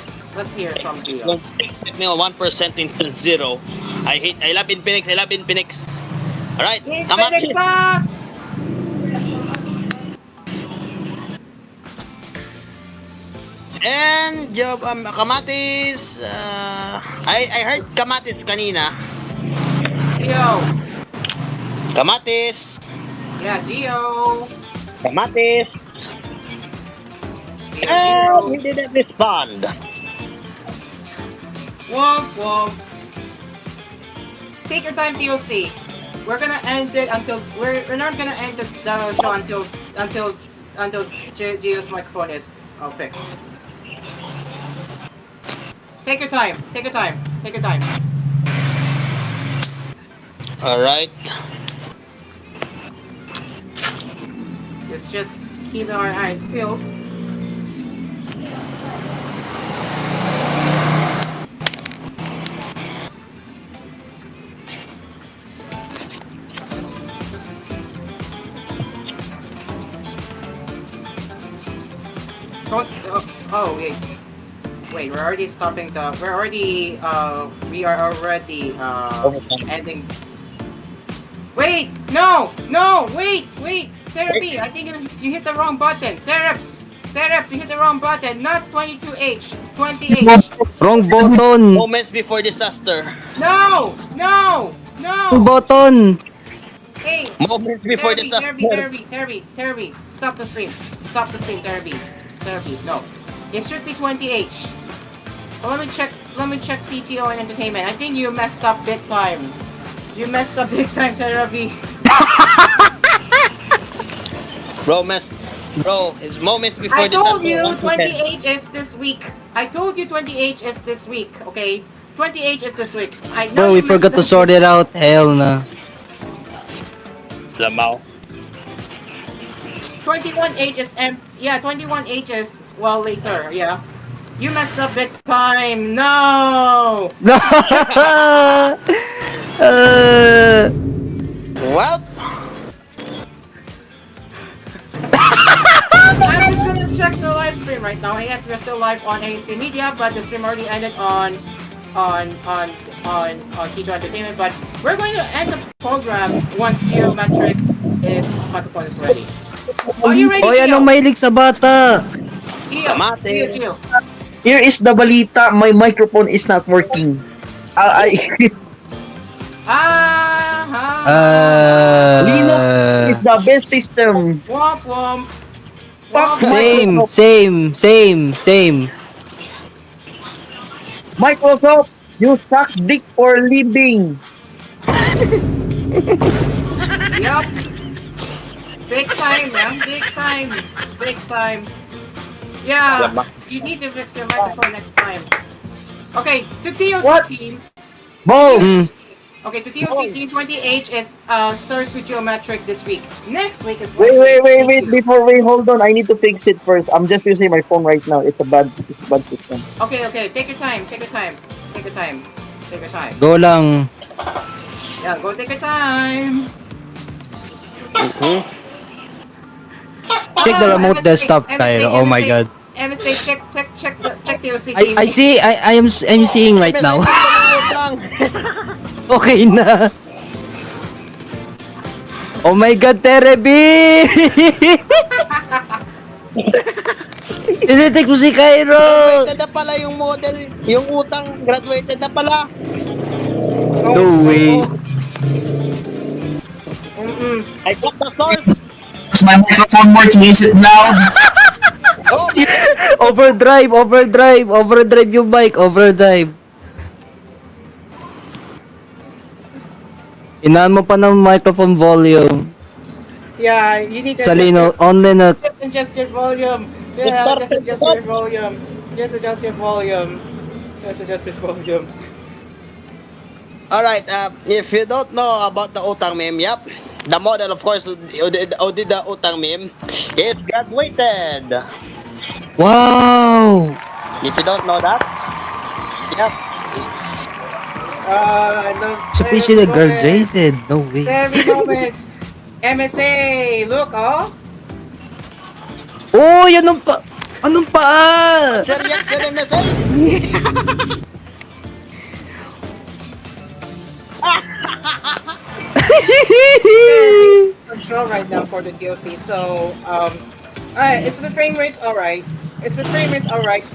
from Geo. Give me a 1% instance 0. I love Infinix. Alright, Infinix sucks! And Kamatis, I heard Kamatis kanina. Geo. Kamatis. Yeah, Geo. Kamatis. And he didn't respond. Womp. Take your time, TOC. We're gonna end it until we're not gonna end the show until Geo's microphone is fixed. Take your time. Alright. Let's just keep our eyes peeled. Wait, we are already ending. Wait, no, wait, Therapy, I think you hit the wrong button. Tereps, you hit the wrong button, not 22H, 20H. Wrong button. Moments before disaster. No. Wrong button. Hey, moments before disaster. Therapy, stop the stream, Therapy, no. It should be 20H. Well, let me check TTO and entertainment. I think you messed up big time. Therapy. Bro, it's moments before I disaster. told you 20H is this week. Okay? 20H is this week. I know. Bro, we forgot to sort it out. Hell nah. Lamaw. 21H is 21H is later, yeah. You messed up big time. No. Well. I'm just gonna check the live stream right now. Yes, we're still live on ASP Media, but the stream already ended on TVH Entertainment. But we're going to end the program once microphone is ready. Are you ready? Oy, anong mahilig sa bata? Kamatis. Here is the balita. My microphone is not working. Linux is the best system. Womp womp. Fuck Same, Microsoft. same. Microsoft, you suck dick for living. Yup. Big time, man. Big time. Big time. Yeah, you need to fix your microphone next time. Okay, to TOC team. Balls. Okay, to TOC team, 20H is Stars with Geometric this week. Next week is Wait. Before hold on. I need to fix it first. I'm just using my phone right now. It's a bad system. Okay, take your time. Go lang. Yeah, go take your time. Check the remote desktop, Tyro. Oh my god. MSA, check TOC team. I see, I'm seeing right now. Okay na. Oh my god, Terebi! Tinitake mo si Cairo! Graduated na pala yung model, yung utang, graduated na pala. No way. I got the source. Is my microphone working? Is it loud? Oh, Overdrive yung mic, overdrive. Inaan mo pa ng microphone volume. Yeah, you need to Salino, only na. just adjust your volume. Yeah, just adjust your volume. Alright, if you don't know about the utang meme, yep. The model, of course, who did the utang meme is graduated. Wow! If you don't know that, yep. It's No. Sufficient na graduated. No way. Every moments. MSA, look, oh. Oh, yan ang pa... Anong paa? Sir, yan MSA. Control right now for the DOC. So, it's the frame rate, alright.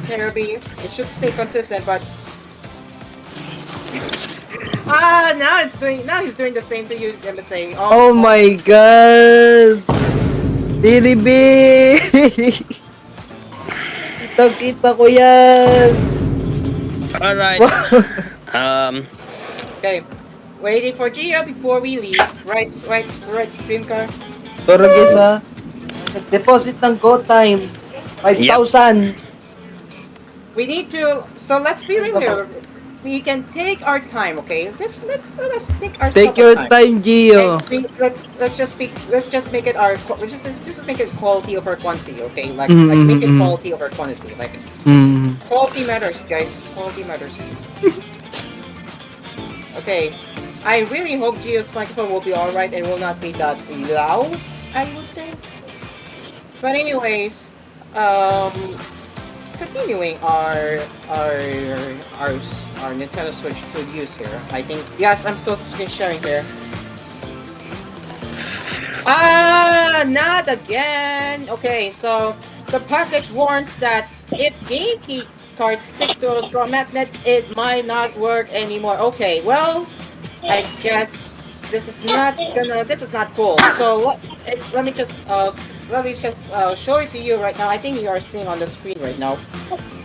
Therapy. It should stay consistent, but now he's doing the same to you, MSA. Oh my god! Diribi! Kita ko yan! Alright. Okay. Waiting for Gia before we leave. Right, dream car. Toro guys ha. Deposit ng go time. 5,000. We need to. So let's be real here. We can take our time, okay? Let's take our. Take your time, Gio. Let's just make it our. Just make it quality over quantity, okay? Like make it quality over quantity. Like quality matters, guys. Quality matters. Okay. I really hope Gio's microphone will be alright and will not be that loud, I would think. But anyways, continuing our Nintendo Switch 2 use here. I think yes, I'm still screen sharing here. Not again. Okay, so the package warns that if game key card sticks to a straw magnet, it might not work anymore. Okay, well, I guess this is not cool. So let me just show it to you right now. I think you are seeing on the screen right now.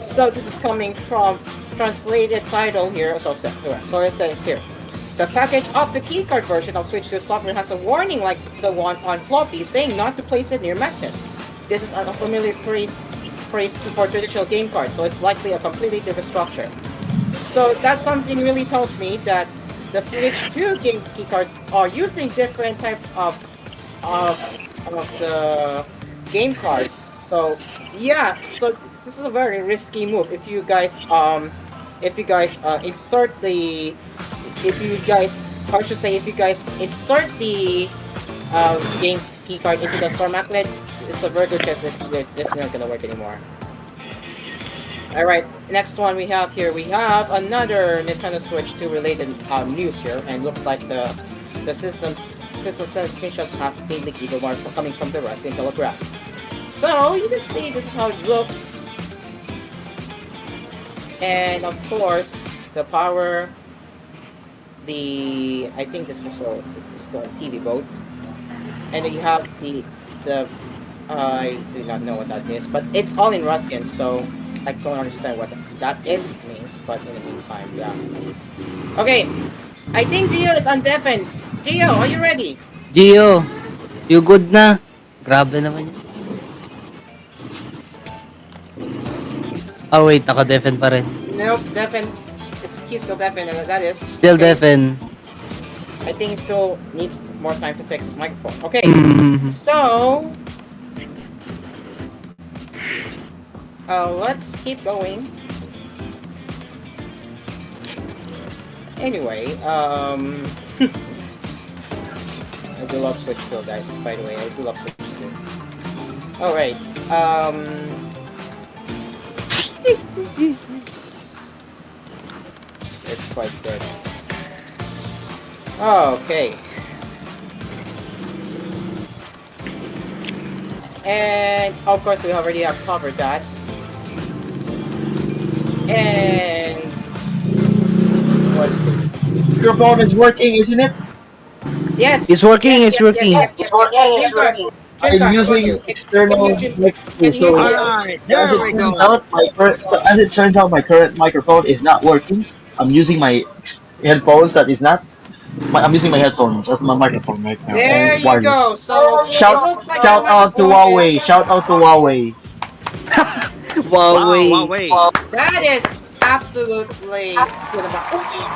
So this is coming from translated title here. So it says here, the package of the keycard version of Switch 2 software has a warning like the one on floppy saying not to place it near magnets. This is an unfamiliar phrase for traditional game cards, so it's likely a completely different structure. So that something really tells me that the Switch 2 game keycards are using different types of the game card. So yeah, so this is a very risky move. If you guys insert the game keycard into the store magnet, it's a very good chance it's not gonna work anymore. Alright, next one we have another Nintendo Switch 2 related news here, and looks like the system send screenshots have been leaked even more coming from the Russian Telegraph. So you can see this is how it looks. And of course, the power, I think this is the TV boat. And then you have the I do not know what that is, but it's all in Russian, so I don't understand what that is means. But in the meantime, yeah. Okay, I think Gio is undeafened. Gio, are you ready? Gio, you good na? Grabe naman yun. Oh wait, naka-deafen pa rin. Nope, deafened. He's still deafened, and that is Still okay. deafen. I think he still needs more time to fix his microphone. Okay, Mm. so let's keep going. Anyway, I do love Switch Kill, guys. By the way, I do love Switch Kill. All right. It's quite good. Okay. And of course, we already have covered that. And what's the... Microphone is working, isn't it? Yes. It's working, Yes, it's yes, working. yes, yes, yes, yes. Dreamcast. I'm Dreamcast, using can external you microphone, can you so, hear? Alright, so as there it we turns go. out, my current microphone is not working. I'm using my headphones. I'm using my headphones as my microphone right now, and There it's you go. wireless. So it Shout looks like your shout out to microphone is. Huawei! Shout out to Huawei! Wow, Huawei. Huawei. That is absolutely cinema. Oops.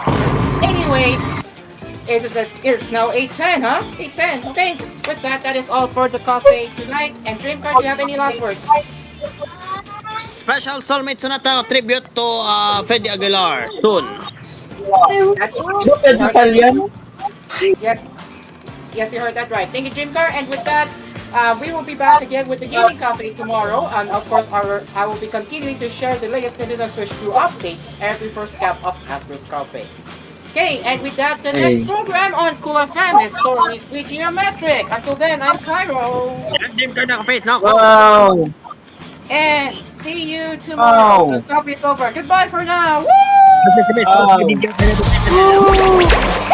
Anyways, it's now 8:10, huh? 8:10. Okay. With that, that is all for the coffee tonight. And Dreamcard, do you have any last words? Special Soulmate Sonata tribute to Fede Aguilar soon. That's right. Ano You heard that. Italian? Yes. Yes, you heard that right. Thank you, Dreamcar. And with that, we will be back again with the Gaming Cafe tomorrow. And of course, I will be continuing to share the latest Nintendo Switch 2 updates every first step of Asphere's Cafe. Okay, and with that, the next program on Cool FM is Stories with Geometric. Until then, I'm Cairo. And Dreamcard naka-face now. Wow! And see you tomorrow. Wow. The coffee is over. Goodbye for now. Woo! Woo!